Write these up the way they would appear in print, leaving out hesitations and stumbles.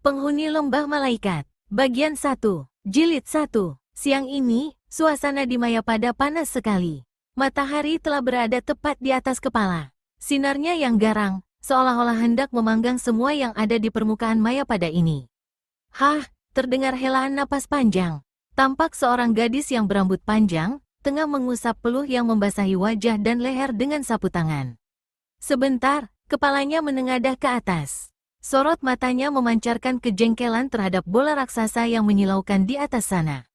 Penghuni Lembah Malaikat, Bagian 1, Jilid 1. Siang ini, suasana di Mayapada panas sekali. Matahari telah berada tepat di atas kepala. Sinarnya yang garang, seolah-olah hendak memanggang semua yang ada di permukaan Mayapada ini. Hah, terdengar helaan napas panjang. Tampak seorang gadis yang berambut panjang, tengah mengusap peluh yang membasahi wajah dan leher dengan sapu tangan. Sebentar, kepalanya menengadah ke atas. Sorot matanya memancarkan kejengkelan terhadap bola raksasa yang menyilaukan di atas sana.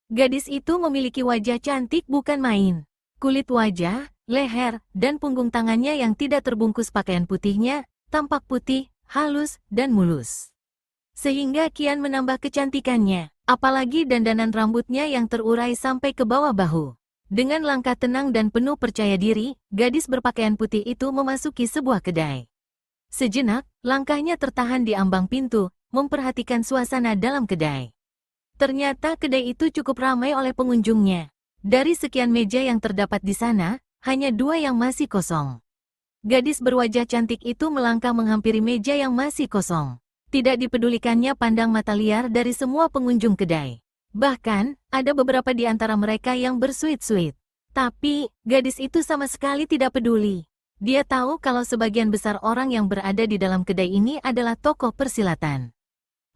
Gadis itu memiliki wajah cantik bukan main. Kulit wajah, leher, dan punggung tangannya yang tidak terbungkus pakaian putihnya, tampak putih, halus, dan mulus. Sehingga kian menambah kecantikannya, apalagi dandanan rambutnya yang terurai sampai ke bawah bahu. Dengan langkah tenang dan penuh percaya diri, gadis berpakaian putih itu memasuki sebuah kedai. Sejenak, langkahnya tertahan di ambang pintu, memperhatikan suasana dalam kedai. Ternyata kedai itu cukup ramai oleh pengunjungnya. Dari sekian meja yang terdapat di sana, hanya 2 yang masih kosong. Gadis berwajah cantik itu melangkah menghampiri meja yang masih kosong. Tidak dipedulikannya pandang mata liar dari semua pengunjung kedai. Bahkan, ada beberapa di antara mereka yang bersuit-suit. Tapi, gadis itu sama sekali tidak peduli. Dia tahu kalau sebagian besar orang yang berada di dalam kedai ini adalah tokoh persilatan.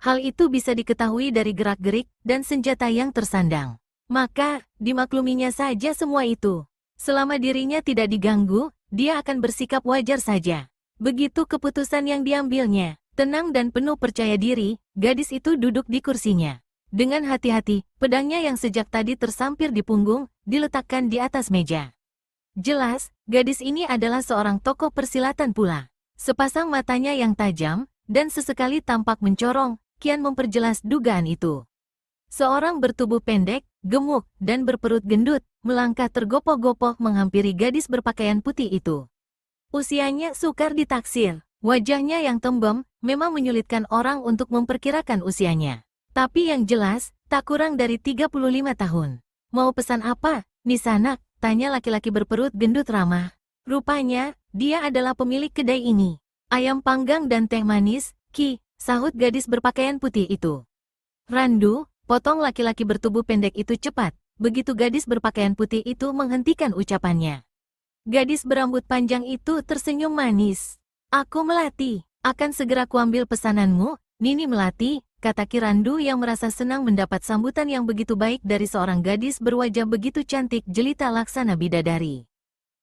Hal itu bisa diketahui dari gerak-gerik dan senjata yang tersandang. Maka, dimakluminya saja semua itu. Selama dirinya tidak diganggu, dia akan bersikap wajar saja. Begitu keputusan yang diambilnya. Tenang dan penuh percaya diri, gadis itu duduk di kursinya. Dengan hati-hati, pedangnya yang sejak tadi tersampir di punggung, diletakkan di atas meja. Jelas, gadis ini adalah seorang tokoh persilatan pula. Sepasang matanya yang tajam, dan sesekali tampak mencorong, kian memperjelas dugaan itu. Seorang bertubuh pendek, gemuk, dan berperut gendut, melangkah tergopoh-gopoh menghampiri gadis berpakaian putih itu. Usianya sukar ditaksir, wajahnya yang tembem, memang menyulitkan orang untuk memperkirakan usianya. Tapi yang jelas, tak kurang dari 35 tahun. Mau pesan apa, Nisanak? Tanya laki-laki berperut gendut ramah. Rupanya, dia adalah pemilik kedai ini. Ayam panggang dan teh manis, Ki, sahut gadis berpakaian putih itu. Randu, potong laki-laki bertubuh pendek itu cepat, begitu gadis berpakaian putih itu menghentikan ucapannya. Gadis berambut panjang itu tersenyum manis. Aku Melati, akan segera kuambil pesananmu, Nini Melati, kata Ki Randu yang merasa senang mendapat sambutan yang begitu baik dari seorang gadis berwajah begitu cantik jelita laksana bidadari.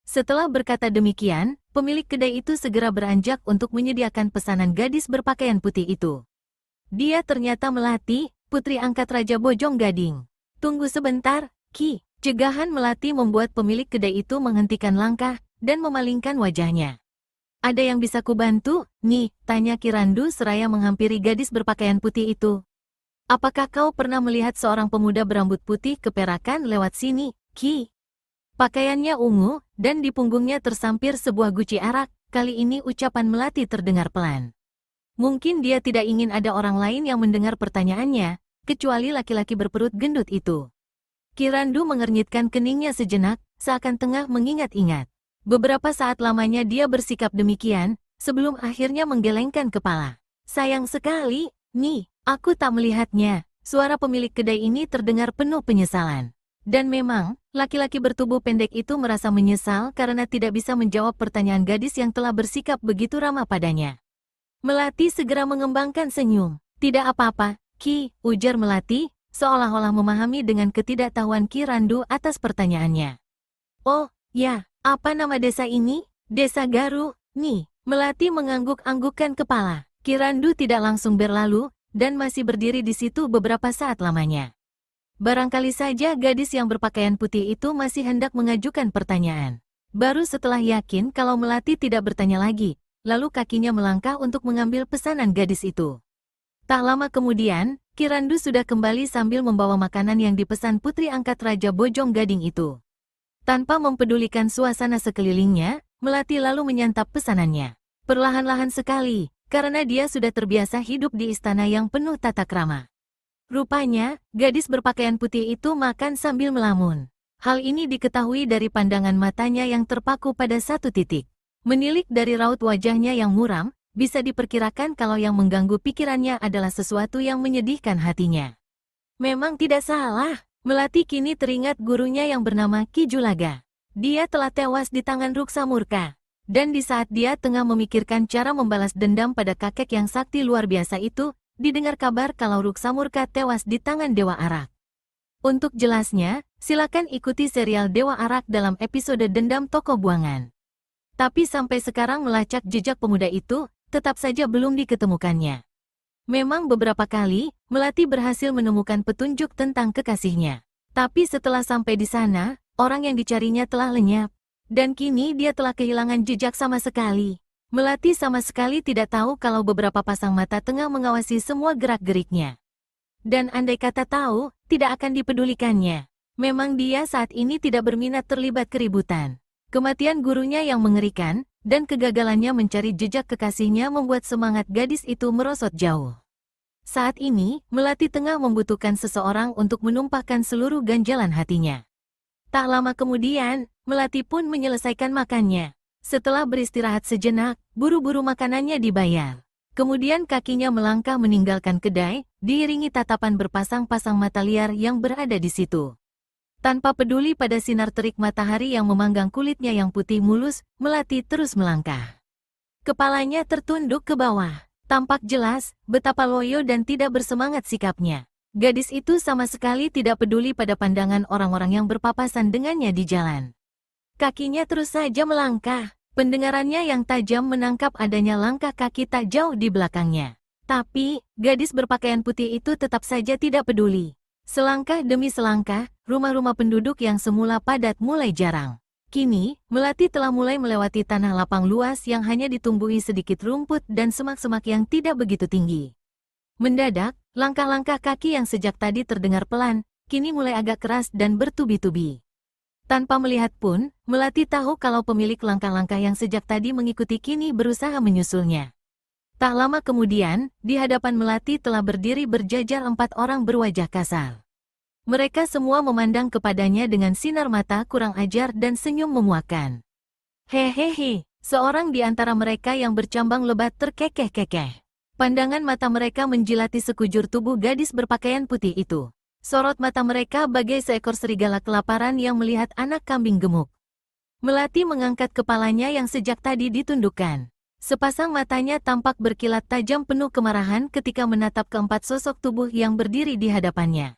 Setelah berkata demikian, pemilik kedai itu segera beranjak untuk menyediakan pesanan gadis berpakaian putih itu. Dia ternyata Melati, putri angkat Raja Bojong Gading. Tunggu sebentar, Ki. Cegahan Melati membuat pemilik kedai itu menghentikan langkah dan memalingkan wajahnya. Ada yang bisa kubantu, Nih? Tanya Ki Randu seraya menghampiri gadis berpakaian putih itu. Apakah kau pernah melihat seorang pemuda berambut putih keperakan lewat sini, Ki? Pakaiannya ungu, dan di punggungnya tersampir sebuah guci arak. Kali ini ucapan Melati terdengar pelan. Mungkin dia tidak ingin ada orang lain yang mendengar pertanyaannya, kecuali laki-laki berperut gendut itu. Ki Randu mengernyitkan keningnya sejenak, seakan tengah mengingat-ingat. Beberapa saat lamanya dia bersikap demikian, sebelum akhirnya menggelengkan kepala. Sayang sekali, Nih, aku tak melihatnya. Suara pemilik kedai ini terdengar penuh penyesalan. Dan memang, laki-laki bertubuh pendek itu merasa menyesal karena tidak bisa menjawab pertanyaan gadis yang telah bersikap begitu ramah padanya. Melati segera mengembangkan senyum. Tidak apa-apa, Ki, ujar Melati, seolah-olah memahami dengan ketidaktahuan Ki Randu atas pertanyaannya. Oh, ya. Apa nama desa ini? Desa Garu, Nih. Melati mengangguk-anggukkan kepala. Ki Randu tidak langsung berlalu, dan masih berdiri di situ beberapa saat lamanya. Barangkali saja gadis yang berpakaian putih itu masih hendak mengajukan pertanyaan. Baru setelah yakin kalau Melati tidak bertanya lagi, lalu kakinya melangkah untuk mengambil pesanan gadis itu. Tak lama kemudian, Ki Randu sudah kembali sambil membawa makanan yang dipesan putri angkat Raja Bojong Gading itu. Tanpa mempedulikan suasana sekelilingnya, Melati lalu menyantap pesanannya. Perlahan-lahan sekali, karena dia sudah terbiasa hidup di istana yang penuh tata krama. Rupanya, gadis berpakaian putih itu makan sambil melamun. Hal ini diketahui dari pandangan matanya yang terpaku pada satu titik. Menilik dari raut wajahnya yang muram, bisa diperkirakan kalau yang mengganggu pikirannya adalah sesuatu yang menyedihkan hatinya. Memang tidak salah, Melati kini teringat gurunya yang bernama Ki Julaga. Dia telah tewas di tangan Ruksa Murka. Dan di saat dia tengah memikirkan cara membalas dendam pada kakek yang sakti luar biasa itu, didengar kabar kalau Ruksa Murka tewas di tangan Dewa Arak. Untuk jelasnya, silakan ikuti serial Dewa Arak dalam episode Dendam Toko Buangan. Tapi sampai sekarang melacak jejak pemuda itu, tetap saja belum diketemukannya. Memang beberapa kali, Melati berhasil menemukan petunjuk tentang kekasihnya. Tapi setelah sampai di sana, orang yang dicarinya telah lenyap. Dan kini dia telah kehilangan jejak sama sekali. Melati sama sekali tidak tahu kalau beberapa pasang mata tengah mengawasi semua gerak-geriknya. Dan andai kata tahu, tidak akan dipedulikannya. Memang dia saat ini tidak berminat terlibat keributan. Kematian gurunya yang mengerikan, dan kegagalannya mencari jejak kekasihnya membuat semangat gadis itu merosot jauh. Saat ini, Melati tengah membutuhkan seseorang untuk menumpahkan seluruh ganjalan hatinya. Tak lama kemudian, Melati pun menyelesaikan makannya. Setelah beristirahat sejenak, buru-buru makanannya dibayar. Kemudian kakinya melangkah meninggalkan kedai, diiringi tatapan berpasang-pasang mata liar yang berada di situ. Tanpa peduli pada sinar terik matahari yang memanggang kulitnya yang putih mulus, Melati terus melangkah. Kepalanya tertunduk ke bawah. Tampak jelas betapa loyo dan tidak bersemangat sikapnya. Gadis itu sama sekali tidak peduli pada pandangan orang-orang yang berpapasan dengannya di jalan. Kakinya terus saja melangkah. Pendengarannya yang tajam menangkap adanya langkah kaki tak jauh di belakangnya. Tapi, gadis berpakaian putih itu tetap saja tidak peduli. Selangkah demi selangkah, rumah-rumah penduduk yang semula padat mulai jarang. Kini, Melati telah mulai melewati tanah lapang luas yang hanya ditumbuhi sedikit rumput dan semak-semak yang tidak begitu tinggi. Mendadak, langkah-langkah kaki yang sejak tadi terdengar pelan, kini mulai agak keras dan bertubi-tubi. Tanpa melihat pun, Melati tahu kalau pemilik langkah-langkah yang sejak tadi mengikuti kini berusaha menyusulnya. Tak lama kemudian, di hadapan Melati telah berdiri berjajar 4 orang berwajah kasar. Mereka semua memandang kepadanya dengan sinar mata kurang ajar dan senyum memuakkan. Hehehe, seorang di antara mereka yang bercambang lebat terkekeh-kekeh. Pandangan mata mereka menjilati sekujur tubuh gadis berpakaian putih itu. Sorot mata mereka bagai seekor serigala kelaparan yang melihat anak kambing gemuk. Melati mengangkat kepalanya yang sejak tadi ditundukkan. Sepasang matanya tampak berkilat tajam penuh kemarahan ketika menatap keempat sosok tubuh yang berdiri di hadapannya.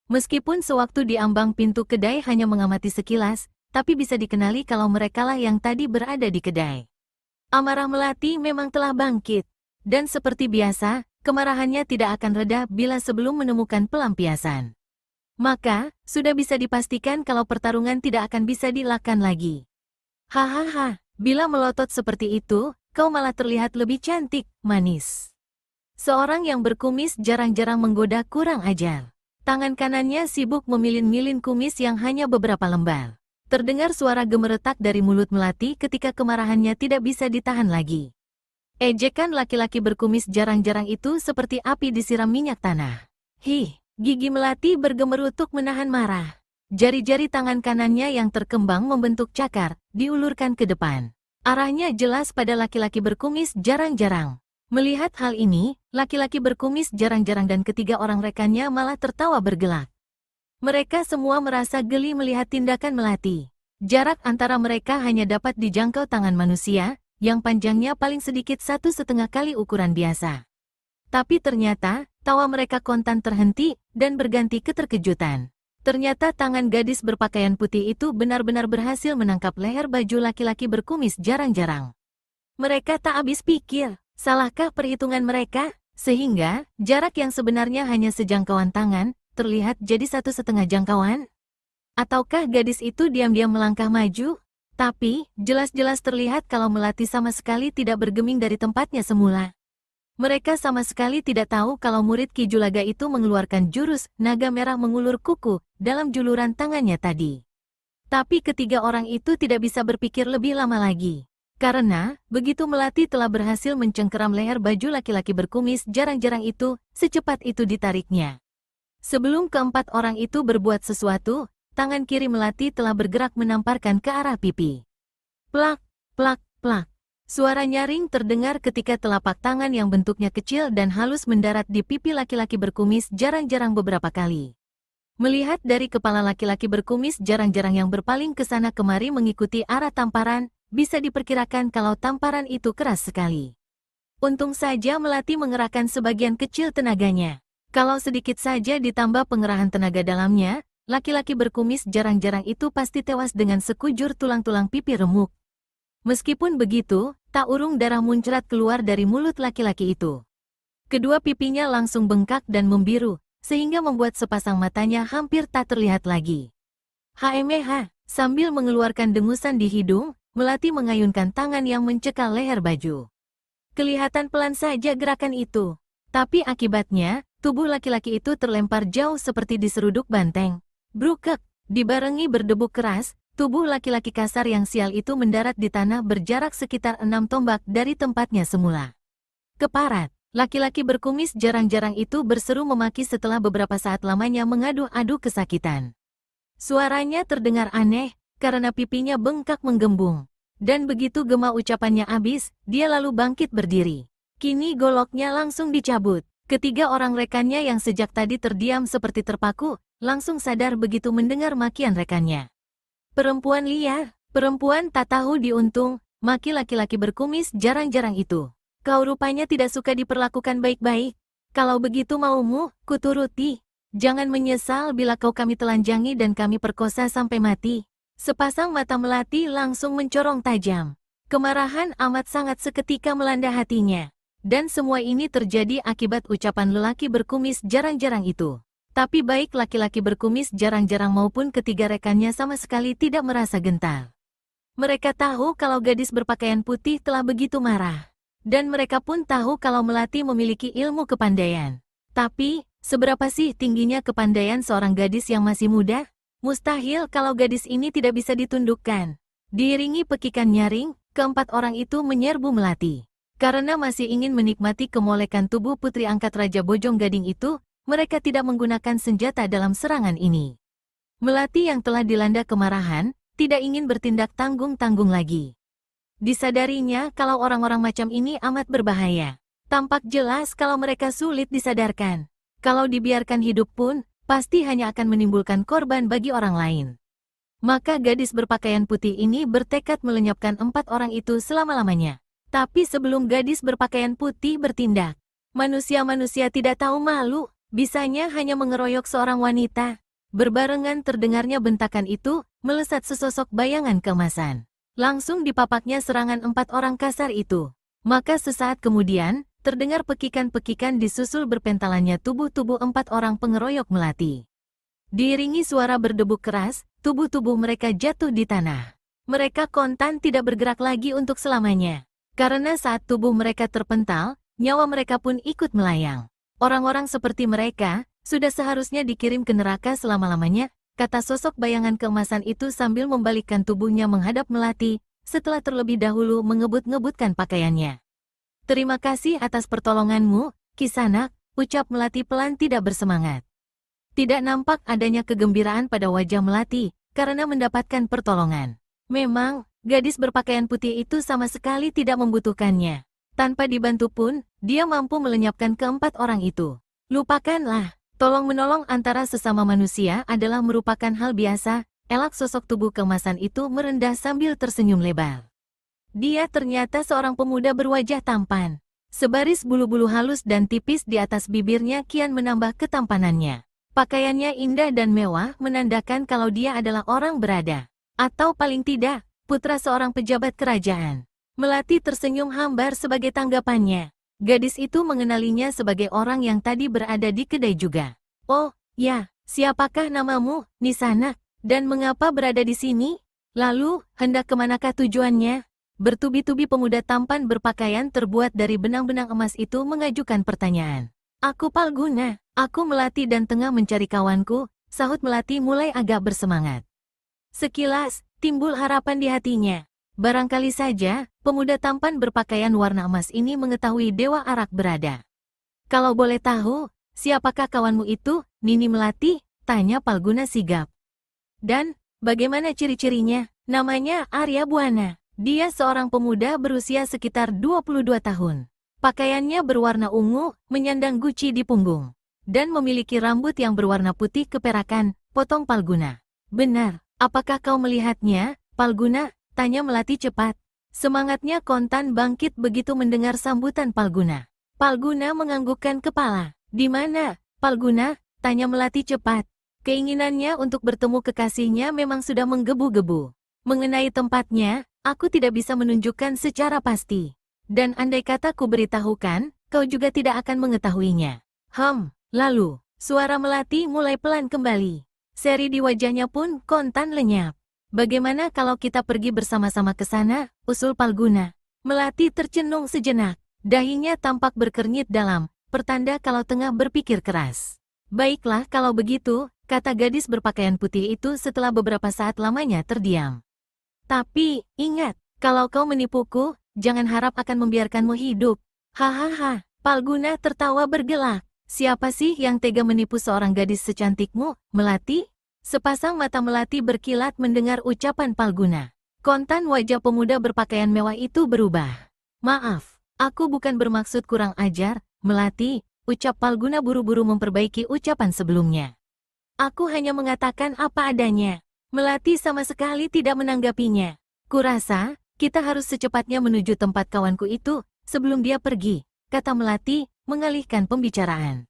Meskipun sewaktu di ambang pintu kedai hanya mengamati sekilas, tapi bisa dikenali kalau merekalah yang tadi berada di kedai. Amarah Melati memang telah bangkit. Dan seperti biasa, kemarahannya tidak akan reda bila sebelum menemukan pelampiasan. Maka, sudah bisa dipastikan kalau pertarungan tidak akan bisa dilakukan lagi. Hahaha, bila melotot seperti itu, kau malah terlihat lebih cantik, manis. Seorang yang berkumis jarang-jarang menggoda kurang ajar. Tangan kanannya sibuk memilin-milin kumis yang hanya beberapa lembar. Terdengar suara gemeretak dari mulut Melati ketika kemarahannya tidak bisa ditahan lagi. Ejekan laki-laki berkumis jarang-jarang itu seperti api disiram minyak tanah. Gigi Melati bergemerutuk menahan marah. Jari-jari tangan kanannya yang terkembang membentuk cakar, diulurkan ke depan. Arahnya jelas pada laki-laki berkumis jarang-jarang. Melihat hal ini, laki-laki berkumis jarang-jarang dan ketiga orang rekannya malah tertawa bergelak. Mereka semua merasa geli melihat tindakan Melati. Jarak antara mereka hanya dapat dijangkau tangan manusia, yang panjangnya paling sedikit 1,5 kali ukuran biasa. Tapi ternyata, tawa mereka kontan terhenti, dan berganti keterkejutan. Ternyata tangan gadis berpakaian putih itu benar-benar berhasil menangkap leher baju laki-laki berkumis jarang-jarang. Mereka tak habis pikir, salahkah perhitungan mereka? Sehingga, jarak yang sebenarnya hanya sejangkauan tangan, terlihat jadi 1,5 jangkauan? Ataukah gadis itu diam-diam melangkah maju? Tapi, jelas-jelas terlihat kalau Melati sama sekali tidak bergeming dari tempatnya semula. Mereka sama sekali tidak tahu kalau murid Ki Julaga itu mengeluarkan jurus naga merah mengulur kuku dalam juluran tangannya tadi. Tapi ketiga orang itu tidak bisa berpikir lebih lama lagi. Karena, begitu Melati telah berhasil mencengkeram leher baju laki-laki berkumis jarang-jarang itu, secepat itu ditariknya. Sebelum keempat orang itu berbuat sesuatu, tangan kiri Melati telah bergerak menamparkan ke arah pipi. Plak, plak, plak. Suara nyaring terdengar ketika telapak tangan yang bentuknya kecil dan halus mendarat di pipi laki-laki berkumis jarang-jarang beberapa kali. Melihat dari kepala laki-laki berkumis jarang-jarang yang berpaling ke sana kemari mengikuti arah tamparan, bisa diperkirakan kalau tamparan itu keras sekali. Untung saja Melati mengerahkan sebagian kecil tenaganya. Kalau sedikit saja ditambah pengerahan tenaga dalamnya, laki-laki berkumis jarang-jarang itu pasti tewas dengan sekujur tulang-tulang pipi remuk. Meskipun begitu, tak urung darah muncrat keluar dari mulut laki-laki itu. Kedua pipinya langsung bengkak dan membiru, sehingga membuat sepasang matanya hampir tak terlihat lagi. HMH, sambil mengeluarkan dengusan di hidung, Melati mengayunkan tangan yang mencekal leher baju. Kelihatan pelan saja gerakan itu, tapi akibatnya, tubuh laki-laki itu terlempar jauh seperti diseruduk banteng. Brukek, dibarengi berdebuk keras, tubuh laki-laki kasar yang sial itu mendarat di tanah berjarak sekitar 6 tombak dari tempatnya semula. Keparat, laki-laki berkumis jarang-jarang itu berseru memaki setelah beberapa saat lamanya mengadu-adu kesakitan. Suaranya terdengar aneh, karena pipinya bengkak menggembung. Dan begitu gema ucapannya habis, dia lalu bangkit berdiri. Kini goloknya langsung dicabut. Ketiga orang rekannya yang sejak tadi terdiam seperti terpaku, langsung sadar begitu mendengar makian rekannya. Perempuan liar, perempuan tak tahu diuntung, maki laki-laki berkumis jarang-jarang itu. Kau rupanya tidak suka diperlakukan baik-baik. Kalau begitu maumu, kuturuti. Jangan menyesal bila kau kami telanjangi dan kami perkosa sampai mati. Sepasang mata Melati langsung mencorong tajam. Kemarahan amat sangat seketika melanda hatinya. Dan semua ini terjadi akibat ucapan lelaki berkumis jarang-jarang itu. Tapi baik laki-laki berkumis jarang-jarang maupun ketiga rekannya sama sekali tidak merasa gentar. Mereka tahu kalau gadis berpakaian putih telah begitu marah. Dan mereka pun tahu kalau Melati memiliki ilmu kepandaian. Tapi, seberapa sih tingginya kepandaian seorang gadis yang masih muda? Mustahil kalau gadis ini tidak bisa ditundukkan. Diiringi pekikan nyaring, keempat orang itu menyerbu Melati. Karena masih ingin menikmati kemolekan tubuh putri angkat Raja Bojong Gading itu, mereka tidak menggunakan senjata dalam serangan ini. Melati yang telah dilanda kemarahan, tidak ingin bertindak tanggung-tanggung lagi. Disadarinya kalau orang-orang macam ini amat berbahaya. Tampak jelas kalau mereka sulit disadarkan. Kalau dibiarkan hidup pun, pasti hanya akan menimbulkan korban bagi orang lain. Maka gadis berpakaian putih ini bertekad melenyapkan 4 orang itu selama-lamanya. Tapi sebelum gadis berpakaian putih bertindak, manusia-manusia tidak tahu malu. Bisanya hanya mengeroyok seorang wanita. Berbarengan terdengarnya bentakan itu, melesat sesosok bayangan keemasan. Langsung dipapaknya serangan 4 orang kasar itu. Maka sesaat kemudian, terdengar pekikan-pekikan disusul berpentalannya tubuh-tubuh 4 orang pengeroyok Melati. Diiringi suara berdebuk keras, tubuh-tubuh mereka jatuh di tanah. Mereka kontan tidak bergerak lagi untuk selamanya. Karena saat tubuh mereka terpental, nyawa mereka pun ikut melayang. Orang-orang seperti mereka, sudah seharusnya dikirim ke neraka selama-lamanya, kata sosok bayangan keemasan itu sambil membalikkan tubuhnya menghadap Melati, setelah terlebih dahulu mengebut-ngebutkan pakaiannya. Terima kasih atas pertolonganmu, Kisanak, ucap Melati pelan tidak bersemangat. Tidak nampak adanya kegembiraan pada wajah Melati, karena mendapatkan pertolongan. Memang, gadis berpakaian putih itu sama sekali tidak membutuhkannya. Tanpa dibantu pun, dia mampu melenyapkan keempat orang itu. Lupakanlah, tolong-menolong antara sesama manusia adalah merupakan hal biasa, elak sosok tubuh keemasan itu merendah sambil tersenyum lebar. Dia ternyata seorang pemuda berwajah tampan. Sebaris bulu-bulu halus dan tipis di atas bibirnya kian menambah ketampanannya. Pakaiannya indah dan mewah menandakan kalau dia adalah orang berada. Atau paling tidak, putra seorang pejabat kerajaan. Melati tersenyum hambar sebagai tanggapannya. Gadis itu mengenalinya sebagai orang yang tadi berada di kedai juga. Oh, ya, siapakah namamu, Nisanak? Dan mengapa berada di sini? Lalu, hendak kemanakah tujuannya? Bertubi-tubi pemuda tampan berpakaian terbuat dari benang-benang emas itu mengajukan pertanyaan. Aku Palguna, aku Melati dan tengah mencari kawanku, sahut Melati mulai agak bersemangat. Sekilas, timbul harapan di hatinya. Barangkali saja, pemuda tampan berpakaian warna emas ini mengetahui Dewa Arak berada. Kalau boleh tahu, siapakah kawanmu itu, Nini Melati? Tanya Palguna sigap. Dan, bagaimana ciri-cirinya? Namanya Arya Buana. Dia seorang pemuda berusia sekitar 22 tahun. Pakaiannya berwarna ungu, menyandang guci di punggung, dan memiliki rambut yang berwarna putih keperakan, potong Palguna. Benar, apakah kau melihatnya, Palguna? Tanya Melati cepat. Semangatnya kontan bangkit begitu mendengar sambutan Palguna. Palguna menganggukkan kepala. Di mana, Palguna? Tanya Melati cepat. Keinginannya untuk bertemu kekasihnya memang sudah menggebu-gebu. Mengenai tempatnya, aku tidak bisa menunjukkan secara pasti. Dan andai kata ku beritahukan, kau juga tidak akan mengetahuinya. Lalu, suara Melati mulai pelan kembali. Seri di wajahnya pun kontan lenyap. Bagaimana kalau kita pergi bersama-sama ke sana, usul Palguna. Melati tercenung sejenak. Dahinya tampak berkernyit dalam, pertanda kalau tengah berpikir keras. Baiklah kalau begitu, kata gadis berpakaian putih itu setelah beberapa saat lamanya terdiam. Tapi, ingat, kalau kau menipuku, jangan harap akan membiarkanmu hidup. Hahaha, Palguna tertawa bergelak. Siapa sih yang tega menipu seorang gadis secantikmu, Melati? Sepasang mata Melati berkilat mendengar ucapan Palguna. Kontan wajah pemuda berpakaian mewah itu berubah. Maaf, aku bukan bermaksud kurang ajar, Melati, ucap Palguna buru-buru memperbaiki ucapan sebelumnya. Aku hanya mengatakan apa adanya. Melati sama sekali tidak menanggapinya. Kurasa, kita harus secepatnya menuju tempat kawanku itu, sebelum dia pergi, kata Melati, mengalihkan pembicaraan.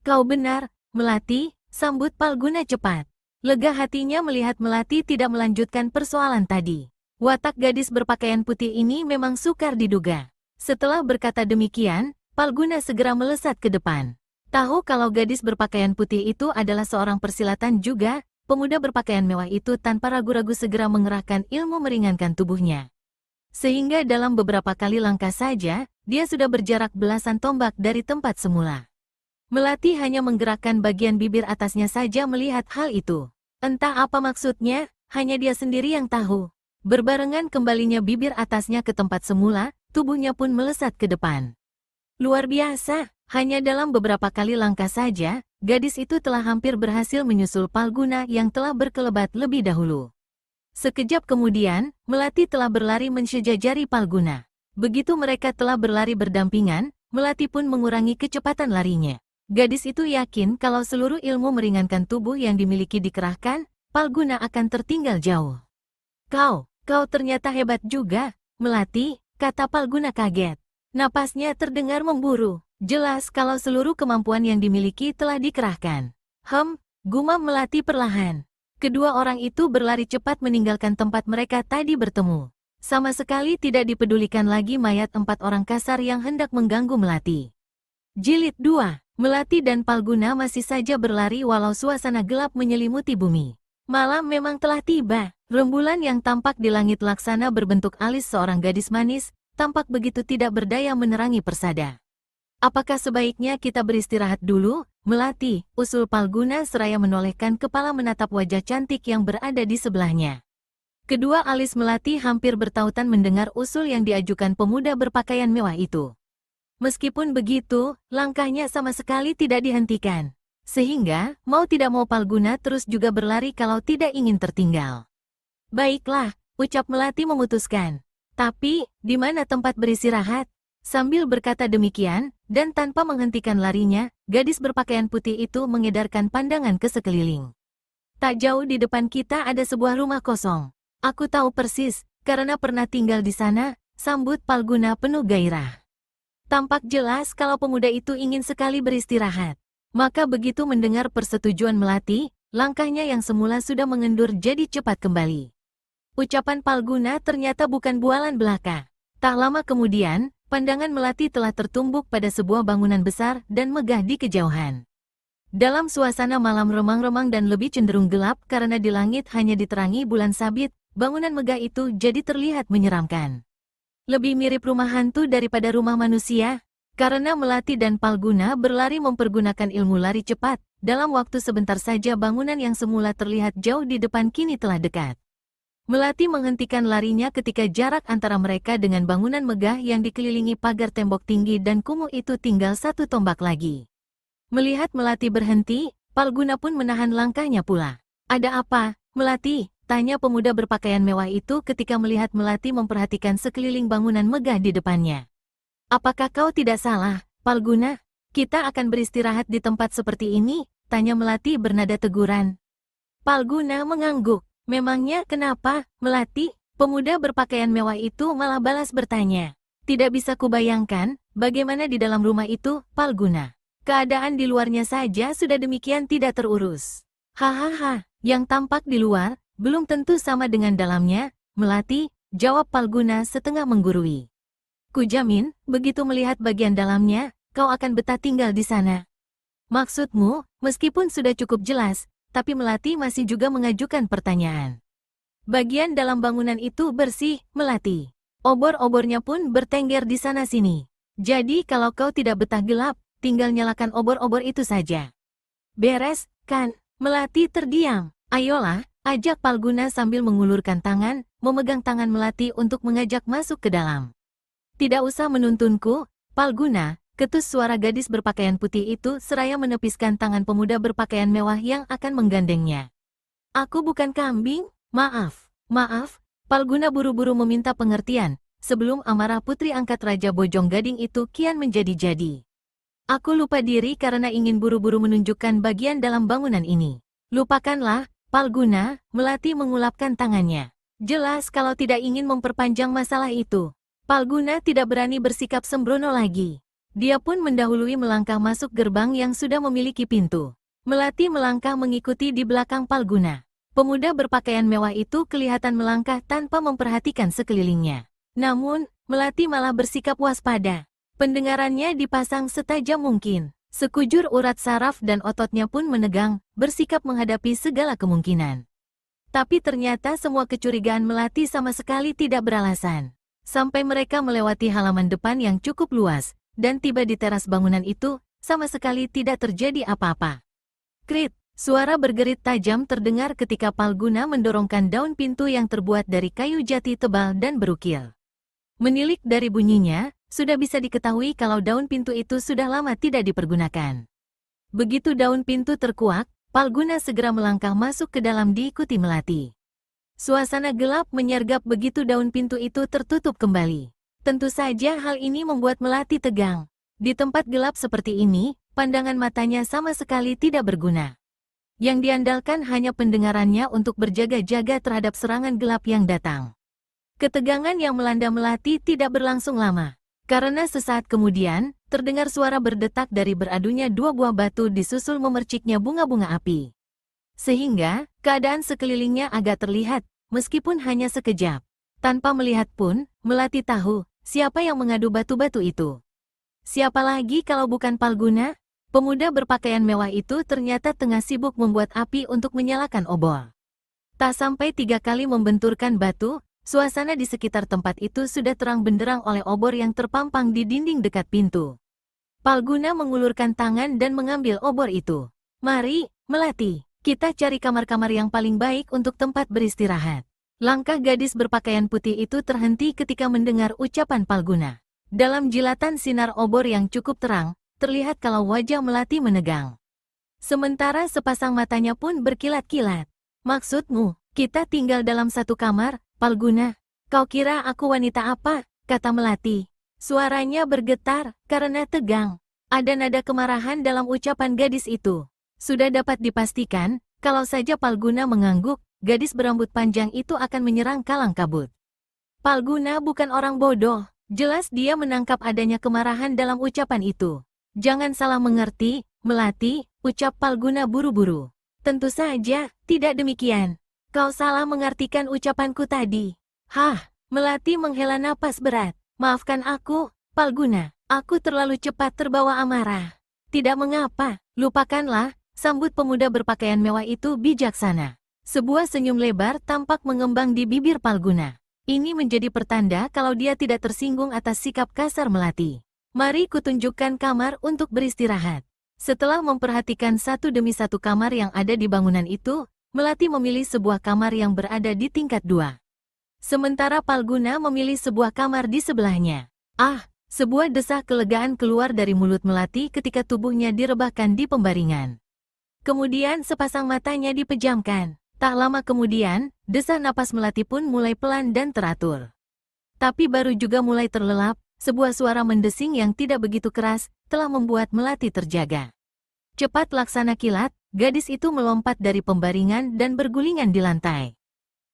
Kau benar, Melati, sambut Palguna cepat. Lega hatinya melihat Melati tidak melanjutkan persoalan tadi. Watak gadis berpakaian putih ini memang sukar diduga. Setelah berkata demikian, Palguna segera melesat ke depan. Tahu kalau gadis berpakaian putih itu adalah seorang persilatan juga, pemuda berpakaian mewah itu tanpa ragu-ragu segera mengerahkan ilmu meringankan tubuhnya. Sehingga dalam beberapa kali langkah saja, dia sudah berjarak belasan tombak dari tempat semula. Melati hanya menggerakkan bagian bibir atasnya saja melihat hal itu. Entah apa maksudnya, hanya dia sendiri yang tahu. Berbarengan kembalinya bibir atasnya ke tempat semula, tubuhnya pun melesat ke depan. Luar biasa, hanya dalam beberapa kali langkah saja, gadis itu telah hampir berhasil menyusul Palguna yang telah berkelebat lebih dahulu. Sekejap kemudian, Melati telah berlari mensejajari Palguna. Begitu mereka telah berlari berdampingan, Melati pun mengurangi kecepatan larinya. Gadis itu yakin kalau seluruh ilmu meringankan tubuh yang dimiliki dikerahkan, Palguna akan tertinggal jauh. Kau ternyata hebat juga, Melati, kata Palguna kaget. Napasnya terdengar memburu. Jelas kalau seluruh kemampuan yang dimiliki telah dikerahkan. Gumam Melati perlahan. Kedua orang itu berlari cepat meninggalkan tempat mereka tadi bertemu. Sama sekali tidak dipedulikan lagi mayat 4 orang kasar yang hendak mengganggu Melati. Jilid 2. Melati dan Palguna masih saja berlari walau suasana gelap menyelimuti bumi. Malam memang telah tiba. Rembulan yang tampak di langit laksana berbentuk alis seorang gadis manis, tampak begitu tidak berdaya menerangi persada. Apakah sebaiknya kita beristirahat dulu, Melati, usul Palguna seraya menolehkan kepala menatap wajah cantik yang berada di sebelahnya. Kedua alis Melati hampir bertautan mendengar usul yang diajukan pemuda berpakaian mewah itu. Meskipun begitu, langkahnya sama sekali tidak dihentikan. Sehingga, mau tidak mau Palguna terus juga berlari kalau tidak ingin tertinggal. Baiklah, ucap Melati memutuskan. Tapi, di mana tempat beristirahat? Sambil berkata demikian, dan tanpa menghentikan larinya, gadis berpakaian putih itu mengedarkan pandangan ke sekeliling. Tak jauh di depan kita ada sebuah rumah kosong. Aku tahu persis, karena pernah tinggal di sana, sambut Palguna penuh gairah. Tampak jelas kalau pemuda itu ingin sekali beristirahat. Maka begitu mendengar persetujuan Melati, langkahnya yang semula sudah mengendur jadi cepat kembali. Ucapan Palguna ternyata bukan bualan belaka. Tak lama kemudian, pandangan Melati telah tertumbuk pada sebuah bangunan besar dan megah di kejauhan. Dalam suasana malam remang-remang dan lebih cenderung gelap karena di langit hanya diterangi bulan sabit, bangunan megah itu jadi terlihat menyeramkan. Lebih mirip rumah hantu daripada rumah manusia, karena Melati dan Palguna berlari mempergunakan ilmu lari cepat, dalam waktu sebentar saja bangunan yang semula terlihat jauh di depan kini telah dekat. Melati menghentikan larinya ketika jarak antara mereka dengan bangunan megah yang dikelilingi pagar tembok tinggi dan kumuh itu tinggal 1 tombak lagi. Melihat Melati berhenti, Palguna pun menahan langkahnya pula. Ada apa, Melati? Tanya pemuda berpakaian mewah itu ketika melihat Melati memperhatikan sekeliling bangunan megah di depannya. Apakah kau tidak salah, Palguna? Kita akan beristirahat di tempat seperti ini? Tanya Melati bernada teguran. Palguna mengangguk. Memangnya kenapa, Melati? Pemuda berpakaian mewah itu malah balas bertanya. Tidak bisa kubayangkan, bagaimana di dalam rumah itu, Palguna. Keadaan di luarnya saja sudah demikian tidak terurus. Hahaha, yang tampak di luar, belum tentu sama dengan dalamnya, Melati, jawab Palguna setengah menggurui. Kujamin, begitu melihat bagian dalamnya, kau akan betah tinggal di sana. Maksudmu, meskipun sudah cukup jelas, tapi Melati masih juga mengajukan pertanyaan. Bagian dalam bangunan itu bersih, Melati. Obor-obornya pun bertengger di sana-sini. Jadi kalau kau tidak betah gelap, tinggal nyalakan obor-obor itu saja. Beres, kan? Melati terdiam. Ayolah, ajak Palguna sambil mengulurkan tangan, memegang tangan Melati untuk mengajak masuk ke dalam. Tidak usah menuntunku, Palguna, ketus suara gadis berpakaian putih itu seraya menepiskan tangan pemuda berpakaian mewah yang akan menggandengnya. Aku bukan kambing, maaf, Palguna buru-buru meminta pengertian, sebelum amarah putri angkat Raja Bojong Gading itu kian menjadi-jadi. Aku lupa diri karena ingin buru-buru menunjukkan bagian dalam bangunan ini. Lupakanlah, Palguna, Melati mengulapkan tangannya. Jelas kalau tidak ingin memperpanjang masalah itu. Palguna tidak berani bersikap sembrono lagi. Dia pun mendahului melangkah masuk gerbang yang sudah memiliki pintu. Melati melangkah mengikuti di belakang Palguna. Pemuda berpakaian mewah itu kelihatan melangkah tanpa memperhatikan sekelilingnya. Namun, Melati malah bersikap waspada. Pendengarannya dipasang setajam mungkin. Sekujur urat saraf dan ototnya pun menegang, bersikap menghadapi segala kemungkinan. Tapi ternyata semua kecurigaan Melati sama sekali tidak beralasan. Sampai mereka melewati halaman depan yang cukup luas, dan tiba di teras bangunan itu, sama sekali tidak terjadi apa-apa. Krit, suara bergerit tajam terdengar ketika Palguna mendorongkan daun pintu yang terbuat dari kayu jati tebal dan berukil. Menilik dari bunyinya, sudah bisa diketahui kalau daun pintu itu sudah lama tidak dipergunakan. Begitu daun pintu terkuak, Palguna segera melangkah masuk ke dalam diikuti Melati. Suasana gelap menyergap begitu daun pintu itu tertutup kembali. Tentu saja hal ini membuat Melati tegang. Di tempat gelap seperti ini, pandangan matanya sama sekali tidak berguna. Yang diandalkan hanya pendengarannya untuk berjaga-jaga terhadap serangan gelap yang datang. Ketegangan yang melanda Melati tidak berlangsung lama. Karena sesaat kemudian, terdengar suara berdetak dari beradunya dua buah batu disusul memerciknya bunga-bunga api. Sehingga, keadaan sekelilingnya agak terlihat, meskipun hanya sekejap. Tanpa melihat pun, Melati tahu, siapa yang mengadu batu-batu itu. Siapa lagi kalau bukan Palguna? Pemuda berpakaian mewah itu ternyata tengah sibuk membuat api untuk menyalakan obor. Tak sampai 3 kali membenturkan batu, suasana di sekitar tempat itu sudah terang benderang oleh obor yang terpampang di dinding dekat pintu. Palguna mengulurkan tangan dan mengambil obor itu. Mari, Melati. Kita cari kamar-kamar yang paling baik untuk tempat beristirahat. Langkah gadis berpakaian putih itu terhenti ketika mendengar ucapan Palguna. Dalam jilatan sinar obor yang cukup terang, terlihat kalau wajah Melati menegang. Sementara sepasang matanya pun berkilat-kilat. Maksudmu, kita tinggal dalam satu kamar, Palguna? Kau kira aku wanita apa? Kata Melati. Suaranya bergetar karena tegang. Ada nada kemarahan dalam ucapan gadis itu. Sudah dapat dipastikan, kalau saja Palguna mengangguk, gadis berambut panjang itu akan menyerang kalang kabut. Palguna bukan orang bodoh, jelas dia menangkap adanya kemarahan dalam ucapan itu. Jangan salah mengerti, Melati, ucap Palguna buru-buru. Tentu saja, tidak demikian. Kau salah mengartikan ucapanku tadi. Hah, Melati menghela napas berat. Maafkan aku, Palguna, aku terlalu cepat terbawa amarah. Tidak mengapa, lupakanlah. Sambut pemuda berpakaian mewah itu bijaksana. Sebuah senyum lebar tampak mengembang di bibir Palguna. Ini menjadi pertanda kalau dia tidak tersinggung atas sikap kasar Melati. Mari kutunjukkan kamar untuk beristirahat. Setelah memperhatikan satu demi satu kamar yang ada di bangunan itu, Melati memilih sebuah kamar yang berada di tingkat 2. Sementara Palguna memilih sebuah kamar di sebelahnya. Ah, sebuah desah kelegaan keluar dari mulut Melati ketika tubuhnya direbahkan di pembaringan. Kemudian sepasang matanya dipejamkan. Tak lama kemudian, desah napas Melati pun mulai pelan dan teratur. Tapi baru juga mulai terlelap, sebuah suara mendesing yang tidak begitu keras, telah membuat Melati terjaga. Cepat laksana kilat, gadis itu melompat dari pembaringan dan bergulingan di lantai.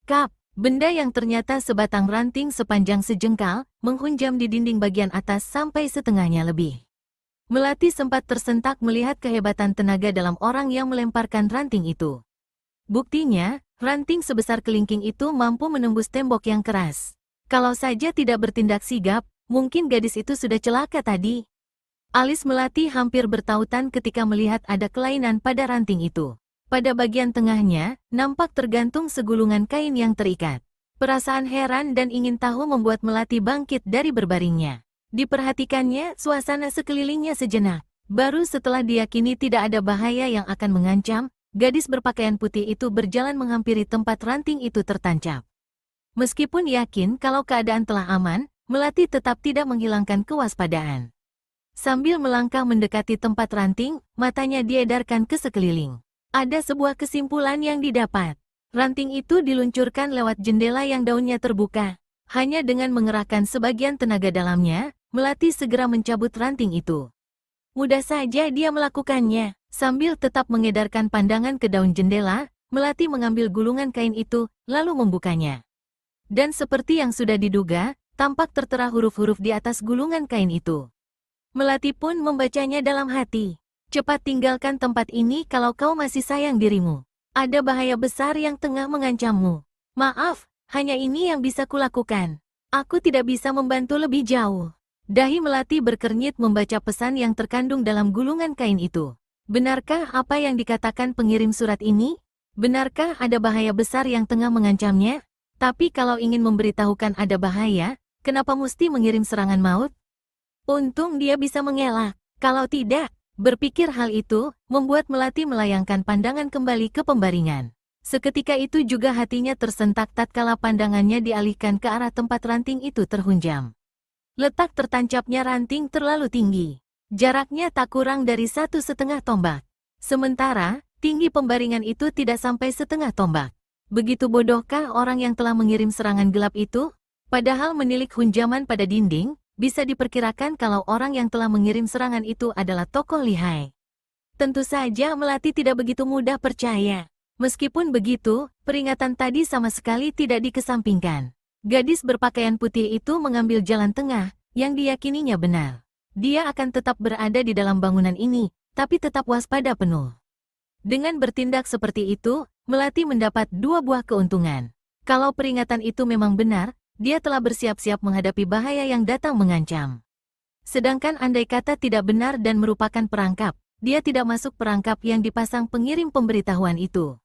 Kap, benda yang ternyata sebatang ranting sepanjang sejengkal, menghunjam di dinding bagian atas sampai setengahnya lebih. Melati sempat tersentak melihat kehebatan tenaga dalam orang yang melemparkan ranting itu. Buktinya, ranting sebesar kelingking itu mampu menembus tembok yang keras. Kalau saja tidak bertindak sigap, mungkin gadis itu sudah celaka tadi. Alis Melati hampir bertautan ketika melihat ada kelainan pada ranting itu. Pada bagian tengahnya, nampak tergantung segulungan kain yang terikat. Perasaan heran dan ingin tahu membuat Melati bangkit dari berbaringnya. Diperhatikannya suasana sekelilingnya sejenak. Baru setelah diyakini tidak ada bahaya yang akan mengancam, gadis berpakaian putih itu berjalan menghampiri tempat ranting itu tertancap. Meskipun yakin kalau keadaan telah aman, Melati tetap tidak menghilangkan kewaspadaan. Sambil melangkah mendekati tempat ranting, matanya diedarkan ke sekeliling. Ada sebuah kesimpulan yang didapat. Ranting itu diluncurkan lewat jendela yang daunnya terbuka. Hanya dengan mengerahkan sebagian tenaga dalamnya, Melati segera mencabut ranting itu. Mudah saja dia melakukannya. Sambil tetap mengedarkan pandangan ke daun jendela, Melati mengambil gulungan kain itu, lalu membukanya. Dan seperti yang sudah diduga, tampak tertera huruf-huruf di atas gulungan kain itu. Melati pun membacanya dalam hati. Cepat tinggalkan tempat ini kalau kau masih sayang dirimu. Ada bahaya besar yang tengah mengancammu. Maaf, hanya ini yang bisa kulakukan. Aku tidak bisa membantu lebih jauh. Dahi Melati berkernyit membaca pesan yang terkandung dalam gulungan kain itu. Benarkah apa yang dikatakan pengirim surat ini? Benarkah ada bahaya besar yang tengah mengancamnya? Tapi kalau ingin memberitahukan ada bahaya, kenapa mesti mengirim serangan maut? Untung dia bisa mengelak. Kalau tidak, berpikir hal itu, membuat Melati melayangkan pandangan kembali ke pembaringan. Seketika itu juga hatinya tersentak tatkala pandangannya dialihkan ke arah tempat ranting itu terhunjam. Letak tertancapnya ranting terlalu tinggi. Jaraknya tak kurang dari 1,5 tombak. Sementara, tinggi pembaringan itu tidak sampai setengah tombak. Begitu bodohkah orang yang telah mengirim serangan gelap itu? Padahal menilik hunjaman pada dinding, bisa diperkirakan kalau orang yang telah mengirim serangan itu adalah tokoh lihai. Tentu saja Melati tidak begitu mudah percaya. Meskipun begitu, peringatan tadi sama sekali tidak dikesampingkan. Gadis berpakaian putih itu mengambil jalan tengah, yang diyakininya benar. Dia akan tetap berada di dalam bangunan ini, tapi tetap waspada penuh. Dengan bertindak seperti itu, Melati mendapat 2 buah keuntungan. Kalau peringatan itu memang benar, dia telah bersiap-siap menghadapi bahaya yang datang mengancam. Sedangkan andai kata tidak benar dan merupakan perangkap, dia tidak masuk perangkap yang dipasang pengirim pemberitahuan itu.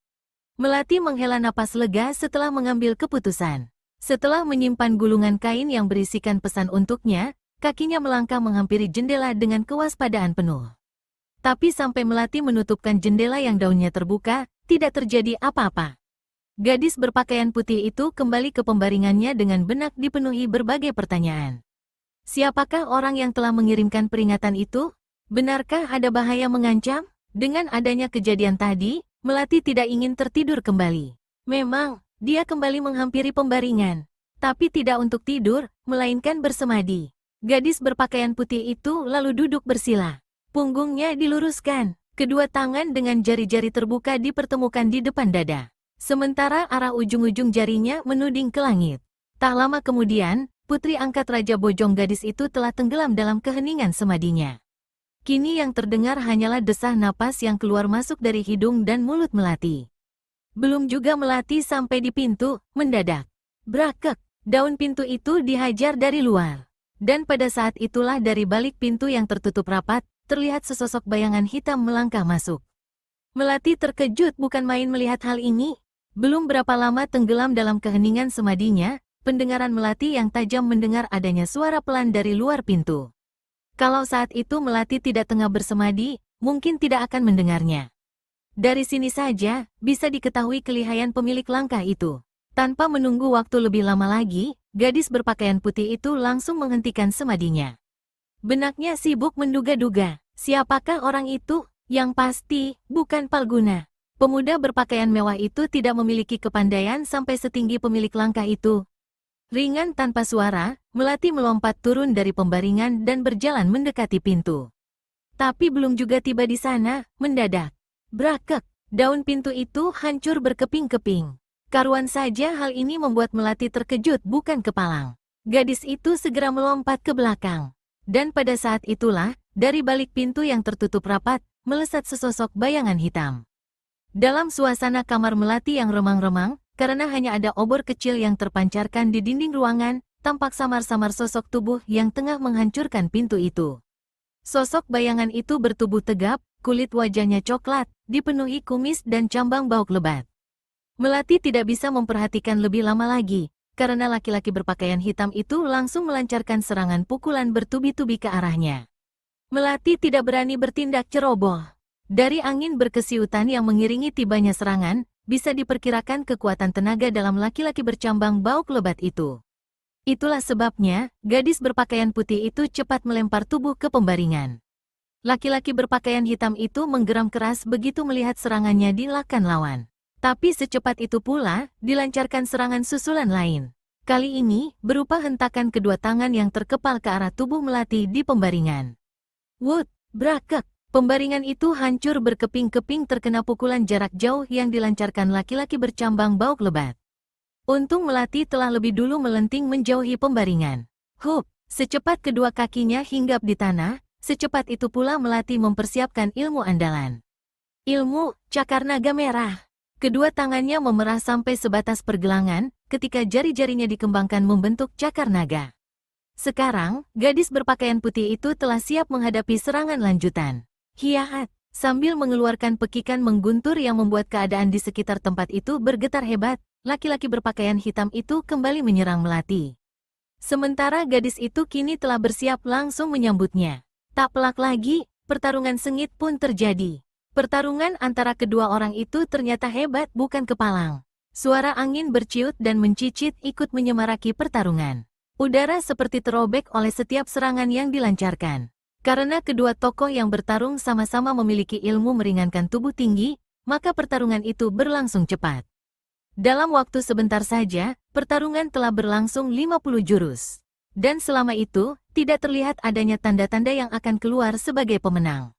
Melati menghela napas lega setelah mengambil keputusan. Setelah menyimpan gulungan kain yang berisikan pesan untuknya, kakinya melangkah menghampiri jendela dengan kewaspadaan penuh. Tapi sampai Melati menutupkan jendela yang daunnya terbuka, tidak terjadi apa-apa. Gadis berpakaian putih itu kembali ke pembaringannya dengan benak dipenuhi berbagai pertanyaan. Siapakah orang yang telah mengirimkan peringatan itu? Benarkah ada bahaya mengancam? Dengan adanya kejadian tadi, Melati tidak ingin tertidur kembali. Memang, dia kembali menghampiri pembaringan. Tapi tidak untuk tidur, melainkan bersemadi. Gadis berpakaian putih itu lalu duduk bersila. Punggungnya diluruskan. Kedua tangan dengan jari-jari terbuka dipertemukan di depan dada. Sementara arah ujung-ujung jarinya menuding ke langit. Tak lama kemudian, putri angkat Raja Bojong gadis itu telah tenggelam dalam keheningan semadinya. Kini yang terdengar hanyalah desah napas yang keluar masuk dari hidung dan mulut Melati. Belum juga Melati sampai di pintu, mendadak. Brakek, daun pintu itu dihajar dari luar. Dan pada saat itulah dari balik pintu yang tertutup rapat, terlihat sesosok bayangan hitam melangkah masuk. Melati terkejut bukan main melihat hal ini. Belum berapa lama tenggelam dalam keheningan semadinya, pendengaran Melati yang tajam mendengar adanya suara pelan dari luar pintu. Kalau saat itu Melati tidak tengah bersemadi, mungkin tidak akan mendengarnya. Dari sini saja, bisa diketahui kelihayan pemilik langkah itu. Tanpa menunggu waktu lebih lama lagi, gadis berpakaian putih itu langsung menghentikan semadinya. Benaknya sibuk menduga-duga, siapakah orang itu? Yang pasti, bukan Palguna. Pemuda berpakaian mewah itu tidak memiliki kepandaian sampai setinggi pemilik langkah itu. Ringan tanpa suara, Melati melompat turun dari pembaringan dan berjalan mendekati pintu. Tapi belum juga tiba di sana, mendadak. Brakek, daun pintu itu hancur berkeping-keping. Karuan saja hal ini membuat Melati terkejut bukan kepalang. Gadis itu segera melompat ke belakang. Dan pada saat itulah, dari balik pintu yang tertutup rapat, melesat sesosok bayangan hitam. Dalam suasana kamar Melati yang remang-remang, karena hanya ada obor kecil yang terpancarkan di dinding ruangan, tampak samar-samar sosok tubuh yang tengah menghancurkan pintu itu. Sosok bayangan itu bertubuh tegap, kulit wajahnya coklat, dipenuhi kumis dan cambang bauk lebat. Melati tidak bisa memperhatikan lebih lama lagi, karena laki-laki berpakaian hitam itu langsung melancarkan serangan pukulan bertubi-tubi ke arahnya. Melati tidak berani bertindak ceroboh. Dari angin berkesiutan yang mengiringi tibanya serangan, bisa diperkirakan kekuatan tenaga dalam laki-laki bercambang bauk lebat itu. Itulah sebabnya, gadis berpakaian putih itu cepat melempar tubuh ke pembaringan. Laki-laki berpakaian hitam itu menggeram keras begitu melihat serangannya dilakukan lawan. Tapi secepat itu pula, dilancarkan serangan susulan lain. Kali ini, berupa hentakan kedua tangan yang terkepal ke arah tubuh Melati di pembaringan. Wut, brakek, pembaringan itu hancur berkeping-keping terkena pukulan jarak jauh yang dilancarkan laki-laki bercambang bauk lebat. Untung Melati telah lebih dulu melenting menjauhi pembaringan. Hup, secepat kedua kakinya hinggap di tanah, secepat itu pula Melati mempersiapkan ilmu andalan. Ilmu Cakar Naga Merah. Kedua tangannya memerah sampai sebatas pergelangan, ketika jari-jarinya dikembangkan membentuk cakar naga. Sekarang, gadis berpakaian putih itu telah siap menghadapi serangan lanjutan. Hiat, sambil mengeluarkan pekikan mengguntur yang membuat keadaan di sekitar tempat itu bergetar hebat, laki-laki berpakaian hitam itu kembali menyerang Melati. Sementara gadis itu kini telah bersiap langsung menyambutnya. Tak pelak lagi, pertarungan sengit pun terjadi. Pertarungan antara kedua orang itu ternyata hebat bukan kepalang. Suara angin berciut dan mencicit ikut menyemaraki pertarungan. Udara seperti terobek oleh setiap serangan yang dilancarkan. Karena kedua tokoh yang bertarung sama-sama memiliki ilmu meringankan tubuh tinggi, maka pertarungan itu berlangsung cepat. Dalam waktu sebentar saja, pertarungan telah berlangsung 50 jurus. Dan selama itu, tidak terlihat adanya tanda-tanda yang akan keluar sebagai pemenang.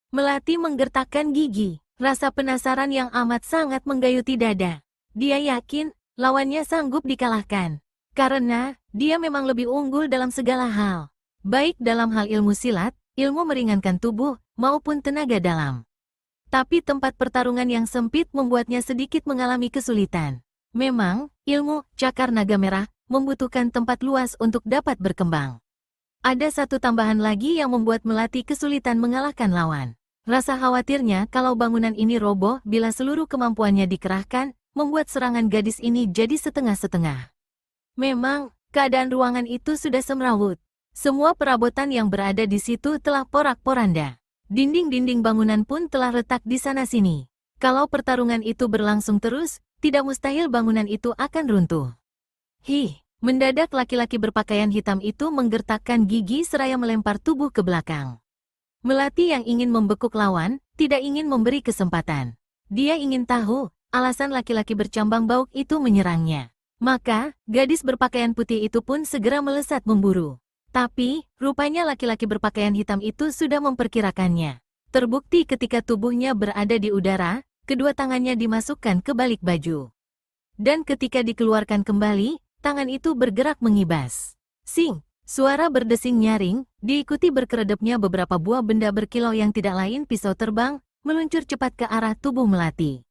Melati menggertakkan gigi, rasa penasaran yang amat sangat menggayuti dada. Dia yakin, lawannya sanggup dikalahkan. Karena, dia memang lebih unggul dalam segala hal. Baik dalam hal ilmu silat, ilmu meringankan tubuh, maupun tenaga dalam. Tapi tempat pertarungan yang sempit membuatnya sedikit mengalami kesulitan. Memang, ilmu Cakar Naga Merah membutuhkan tempat luas untuk dapat berkembang. Ada satu tambahan lagi yang membuat Melati kesulitan mengalahkan lawan. Rasa khawatirnya kalau bangunan ini roboh bila seluruh kemampuannya dikerahkan, membuat serangan gadis ini jadi setengah-setengah. Memang, keadaan ruangan itu sudah semrawut. Semua perabotan yang berada di situ telah porak-poranda. Dinding-dinding bangunan pun telah retak di sana-sini. Kalau pertarungan itu berlangsung terus, tidak mustahil bangunan itu akan runtuh. Mendadak laki-laki berpakaian hitam itu menggertakkan gigi seraya melempar tubuh ke belakang. Melati yang ingin membekuk lawan, tidak ingin memberi kesempatan. Dia ingin tahu, alasan laki-laki bercambang bauk itu menyerangnya. Maka, gadis berpakaian putih itu pun segera melesat memburu. Tapi, rupanya laki-laki berpakaian hitam itu sudah memperkirakannya. Terbukti ketika tubuhnya berada di udara, kedua tangannya dimasukkan ke balik baju. Dan ketika dikeluarkan kembali, tangan itu bergerak mengibas. Sing! Suara berdesing nyaring, diikuti berkeredapnya beberapa buah benda berkilau yang tidak lain pisau terbang, meluncur cepat ke arah tubuh Melati.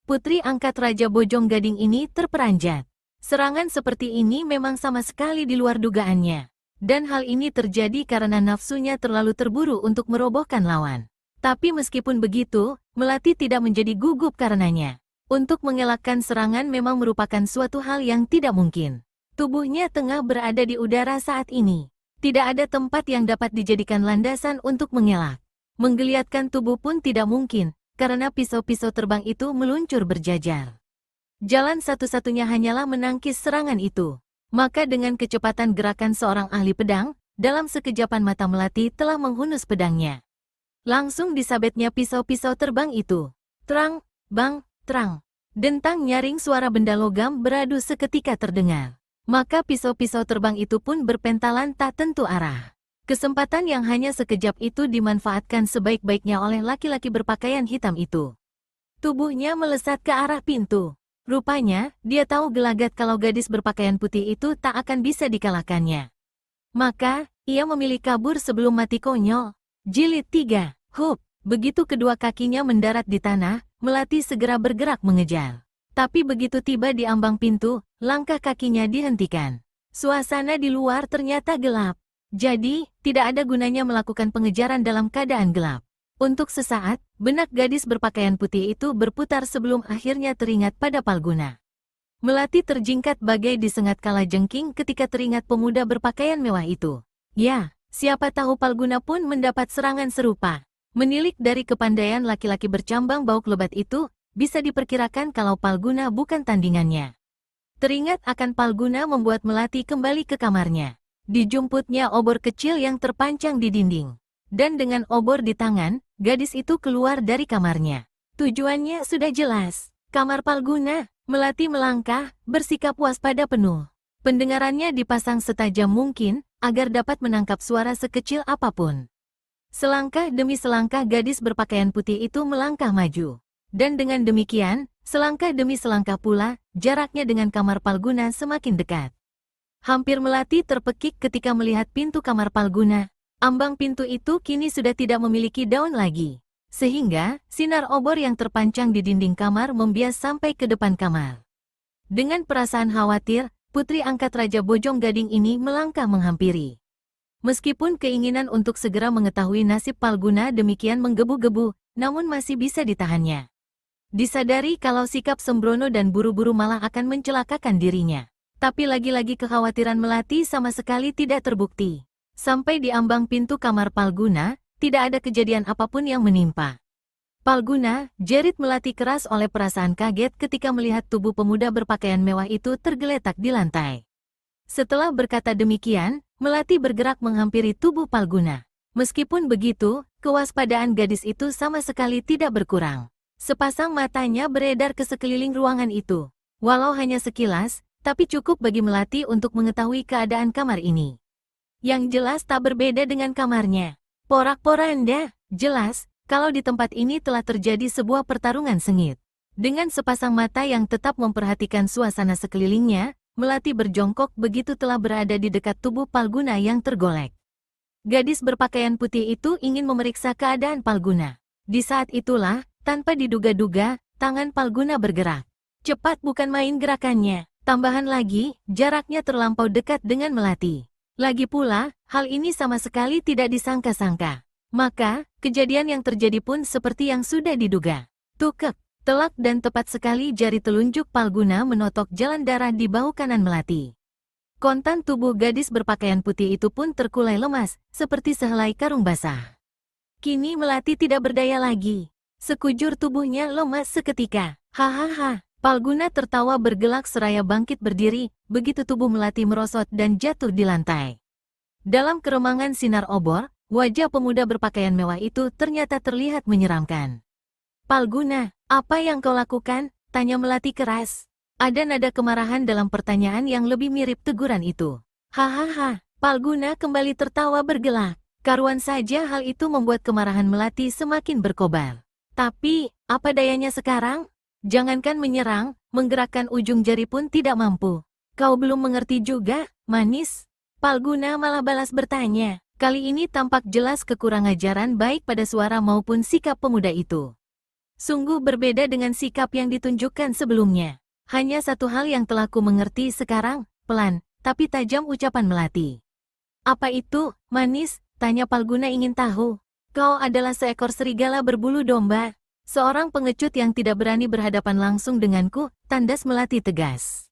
Putri angkat Raja Bojong Gading ini terperanjat. Serangan seperti ini memang sama sekali di luar dugaannya. Dan hal ini terjadi karena nafsunya terlalu terburu untuk merobohkan lawan. Tapi meskipun begitu, Melati tidak menjadi gugup karenanya. Untuk mengelakkan serangan memang merupakan suatu hal yang tidak mungkin. Tubuhnya tengah berada di udara saat ini. Tidak ada tempat yang dapat dijadikan landasan untuk mengelak. Menggeliatkan tubuh pun tidak mungkin, karena pisau-pisau terbang itu meluncur berjajar. Jalan satu-satunya hanyalah menangkis serangan itu. Maka dengan kecepatan gerakan seorang ahli pedang, dalam sekejapan mata Melati telah menghunus pedangnya. Langsung disabetnya pisau-pisau terbang itu. Terang, bang, terang. Dentang nyaring suara benda logam beradu seketika terdengar. Maka pisau-pisau terbang itu pun berpentalan tak tentu arah. Kesempatan yang hanya sekejap itu dimanfaatkan sebaik-baiknya oleh laki-laki berpakaian hitam itu. Tubuhnya melesat ke arah pintu. Rupanya, dia tahu gelagat kalau gadis berpakaian putih itu tak akan bisa dikalahkannya. Maka, ia memilih kabur sebelum mati konyol. Jilid 3. Hup! Begitu kedua kakinya mendarat di tanah, Melati segera bergerak mengejar. Tapi begitu tiba di ambang pintu, langkah kakinya dihentikan. Suasana di luar ternyata gelap. Jadi, tidak ada gunanya melakukan pengejaran dalam keadaan gelap. Untuk sesaat, benak gadis berpakaian putih itu berputar sebelum akhirnya teringat pada Palguna. Melati terjingkat bagai disengat kalajengking ketika teringat pemuda berpakaian mewah itu. Ya, siapa tahu Palguna pun mendapat serangan serupa. Menilik dari kepandaian laki-laki bercambang bauk lebat itu, bisa diperkirakan kalau Palguna bukan tandingannya. Teringat akan Palguna membuat Melati kembali ke kamarnya. Dijumputnya obor kecil yang terpancang di dinding. Dan dengan obor di tangan, gadis itu keluar dari kamarnya. Tujuannya sudah jelas. Kamar Palguna. Melati melangkah, bersikap waspada penuh. Pendengarannya dipasang setajam mungkin, agar dapat menangkap suara sekecil apapun. Selangkah demi selangkah gadis berpakaian putih itu melangkah maju. Dan dengan demikian, selangkah demi selangkah pula, jaraknya dengan kamar Palguna semakin dekat. Hampir Melati terpekik ketika melihat pintu kamar Palguna. Ambang pintu itu kini sudah tidak memiliki daun lagi. Sehingga, sinar obor yang terpancang di dinding kamar membias sampai ke depan kamar. Dengan perasaan khawatir, putri angkat Raja Bojong Gading ini melangkah menghampiri. Meskipun keinginan untuk segera mengetahui nasib Palguna demikian menggebu-gebu, namun masih bisa ditahannya. Disadari kalau sikap sembrono dan buru-buru malah akan mencelakakan dirinya. Tapi lagi-lagi kekhawatiran Melati sama sekali tidak terbukti. Sampai di ambang pintu kamar Palguna, tidak ada kejadian apapun yang menimpa. Palguna, jerit Melati keras oleh perasaan kaget ketika melihat tubuh pemuda berpakaian mewah itu tergeletak di lantai. Setelah berkata demikian, Melati bergerak menghampiri tubuh Palguna. Meskipun begitu, kewaspadaan gadis itu sama sekali tidak berkurang. Sepasang matanya beredar ke sekeliling ruangan itu. Walau hanya sekilas, tapi cukup bagi Melati untuk mengetahui keadaan kamar ini. Yang jelas tak berbeda dengan kamarnya. Porak-poranda, jelas, kalau di tempat ini telah terjadi sebuah pertarungan sengit. Dengan sepasang mata yang tetap memperhatikan suasana sekelilingnya, Melati berjongkok begitu telah berada di dekat tubuh Palguna yang tergolek. Gadis berpakaian putih itu ingin memeriksa keadaan Palguna. Di saat itulah, tanpa diduga-duga, tangan Palguna bergerak. Cepat bukan main gerakannya. Tambahan lagi, jaraknya terlampau dekat dengan Melati. Lagi pula, hal ini sama sekali tidak disangka-sangka. Maka, kejadian yang terjadi pun seperti yang sudah diduga. Tukek, telak dan tepat sekali jari telunjuk Palguna menotok jalan darah di bahu kanan Melati. Kontan tubuh gadis berpakaian putih itu pun terkulai lemas, seperti sehelai karung basah. Kini Melati tidak berdaya lagi. Sekujur tubuhnya lemas seketika. Hahaha, Palguna tertawa bergelak seraya bangkit berdiri, begitu tubuh Melati merosot dan jatuh di lantai. Dalam keremangan sinar obor, wajah pemuda berpakaian mewah itu ternyata terlihat menyeramkan. Palguna, apa yang kau lakukan? Tanya Melati keras. Ada nada kemarahan dalam pertanyaan yang lebih mirip teguran itu. Hahaha, Palguna kembali tertawa bergelak. Karuan saja hal itu membuat kemarahan Melati semakin berkobar. Tapi, apa dayanya sekarang? Jangankan menyerang, menggerakkan ujung jari pun tidak mampu. Kau belum mengerti juga, manis? Palguna malah balas bertanya. Kali ini tampak jelas kekurangajaran baik pada suara maupun sikap pemuda itu. Sungguh berbeda dengan sikap yang ditunjukkan sebelumnya. Hanya satu hal yang telah ku mengerti sekarang, pelan, tapi tajam ucapan Melati. Apa itu, manis? Tanya Palguna ingin tahu. Kau adalah seekor serigala berbulu domba. Seorang pengecut yang tidak berani berhadapan langsung denganku, tandas Melati tegas.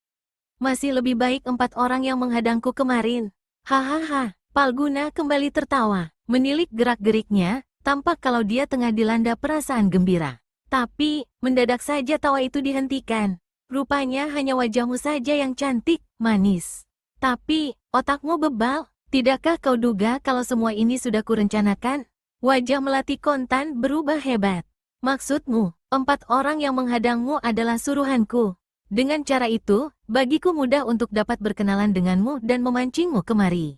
Masih lebih baik 4 orang yang menghadangku kemarin. Hahaha, Palguna kembali tertawa. Menilik gerak-geriknya, tampak kalau dia tengah dilanda perasaan gembira. Tapi, mendadak saja tawa itu dihentikan. Rupanya hanya wajahmu saja yang cantik, manis. Tapi, otakmu bebal. Tidakkah kau duga kalau semua ini sudah kurencanakan? Wajah Melati kontan berubah hebat. Maksudmu, 4 orang yang menghadangmu adalah suruhanku. Dengan cara itu, bagiku mudah untuk dapat berkenalan denganmu dan memancingmu kemari.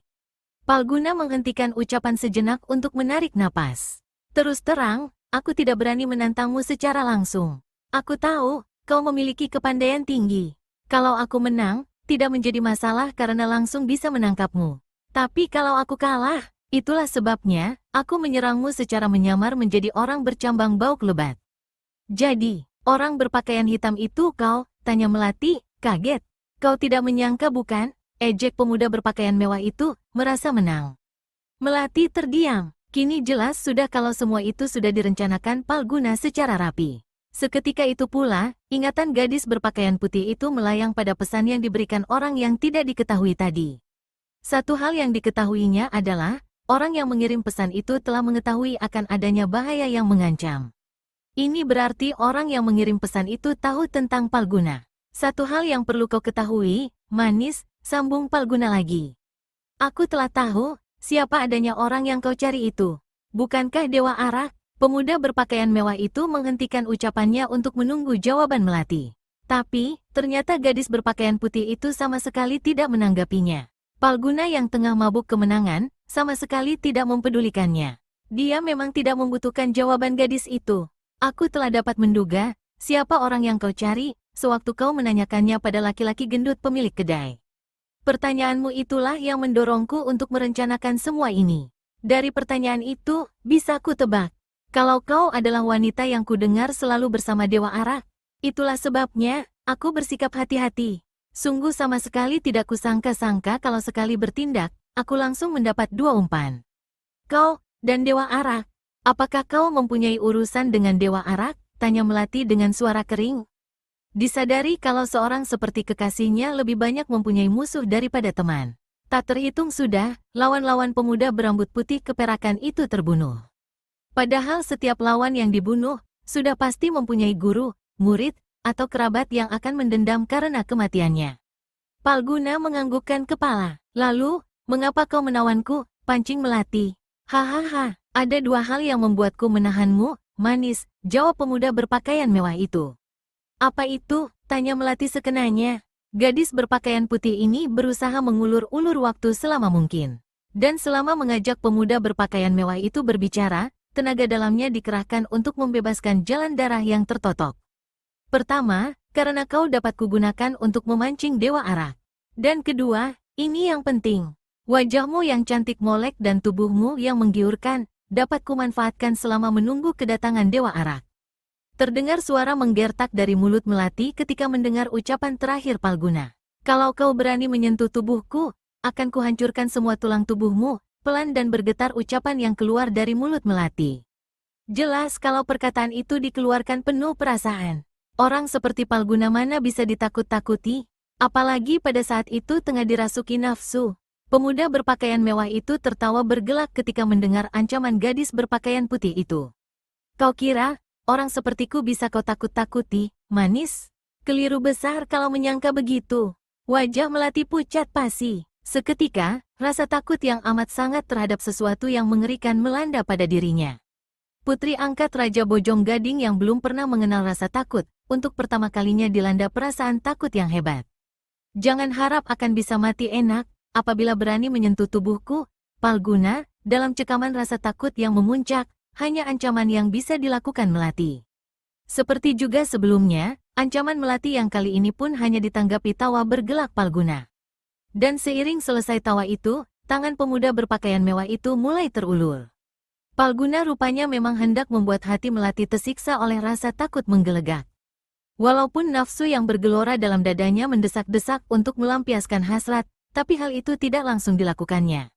Palguna menghentikan ucapan sejenak untuk menarik napas. Terus terang, aku tidak berani menantangmu secara langsung. Aku tahu, kau memiliki kepandaian tinggi. Kalau aku menang, tidak menjadi masalah karena langsung bisa menangkapmu. Tapi kalau aku kalah, itulah sebabnya, aku menyerangmu secara menyamar menjadi orang bercambang bau lebat. Jadi, orang berpakaian hitam itu kau? Tanya Melati, kaget. Kau tidak menyangka bukan? Ejek pemuda berpakaian mewah itu, merasa menang. Melati terdiam. Kini jelas sudah kalau semua itu sudah direncanakan Palguna secara rapi. Seketika itu pula, ingatan gadis berpakaian putih itu melayang pada pesan yang diberikan orang yang tidak diketahui tadi. Satu hal yang diketahuinya adalah, orang yang mengirim pesan itu telah mengetahui akan adanya bahaya yang mengancam. Ini berarti orang yang mengirim pesan itu tahu tentang Palguna. Satu hal yang perlu kau ketahui, manis, sambung Palguna lagi. Aku telah tahu, siapa adanya orang yang kau cari itu. Bukankah Dewa Arak? Pemuda berpakaian mewah itu menghentikan ucapannya untuk menunggu jawaban Melati. Tapi, ternyata gadis berpakaian putih itu sama sekali tidak menanggapinya. Palguna yang tengah mabuk kemenangan, sama sekali tidak mempedulikannya. Dia memang tidak membutuhkan jawaban gadis itu. Aku telah dapat menduga, siapa orang yang kau cari, sewaktu kau menanyakannya pada laki-laki gendut pemilik kedai. Pertanyaanmu itulah yang mendorongku untuk merencanakan semua ini. Dari pertanyaan itu, bisa ku tebak. Kalau kau adalah wanita yang kudengar selalu bersama Dewa Arak, itulah sebabnya, aku bersikap hati-hati. Sungguh sama sekali tidak kusangka-sangka kalau sekali bertindak, aku langsung mendapat 2 umpan. Kau, dan Dewa Arak. Apakah kau mempunyai urusan dengan Dewa Arak? Tanya Melati dengan suara kering. Disadari kalau seorang seperti kekasihnya lebih banyak mempunyai musuh daripada teman. Tak terhitung sudah, lawan-lawan pemuda berambut putih keperakan itu terbunuh. Padahal setiap lawan yang dibunuh, sudah pasti mempunyai guru, murid, atau kerabat yang akan mendendam karena kematiannya. Palguna menganggukkan kepala. Lalu, mengapa kau menawanku? Pancing Melati. Hahaha. Ada 2 hal yang membuatku menahanmu, manis, jawab pemuda berpakaian mewah itu. Apa itu? Tanya Melati sekenanya. Gadis berpakaian putih ini berusaha mengulur-ulur waktu selama mungkin. Dan selama mengajak pemuda berpakaian mewah itu berbicara, tenaga dalamnya dikerahkan untuk membebaskan jalan darah yang tertotok. Pertama, karena kau dapat kugunakan untuk memancing Dewa Arak. Dan kedua, ini yang penting. Wajahmu yang cantik molek dan tubuhmu yang menggiurkan, dapat kumanfaatkan selama menunggu kedatangan Dewa Arak. Terdengar suara menggertak dari mulut Melati ketika mendengar ucapan terakhir Palguna. Kalau kau berani menyentuh tubuhku, akan kuhancurkan semua tulang tubuhmu, pelan dan bergetar ucapan yang keluar dari mulut Melati. Jelas kalau perkataan itu dikeluarkan penuh perasaan. Orang seperti Palguna mana bisa ditakut-takuti? Apalagi pada saat itu tengah dirasuki nafsu. Pemuda berpakaian mewah itu tertawa bergelak ketika mendengar ancaman gadis berpakaian putih itu. Kau kira, orang sepertiku bisa kau takut-takuti, manis? Keliru besar kalau menyangka begitu. Wajah Melati pucat pasi. Seketika, rasa takut yang amat sangat terhadap sesuatu yang mengerikan melanda pada dirinya. Putri angkat Raja Bojong Gading yang belum pernah mengenal rasa takut, untuk pertama kalinya dilanda perasaan takut yang hebat. Jangan harap akan bisa mati enak, apabila berani menyentuh tubuhku, Palguna, dalam cekaman rasa takut yang memuncak, hanya ancaman yang bisa dilakukan Melati. Seperti juga sebelumnya, ancaman Melati yang kali ini pun hanya ditanggapi tawa bergelak Palguna. Dan seiring selesai tawa itu, tangan pemuda berpakaian mewah itu mulai terulur. Palguna rupanya memang hendak membuat hati Melati tersiksa oleh rasa takut menggelegak. Walaupun nafsu yang bergelora dalam dadanya mendesak-desak untuk melampiaskan hasrat, tapi hal itu tidak langsung dilakukannya.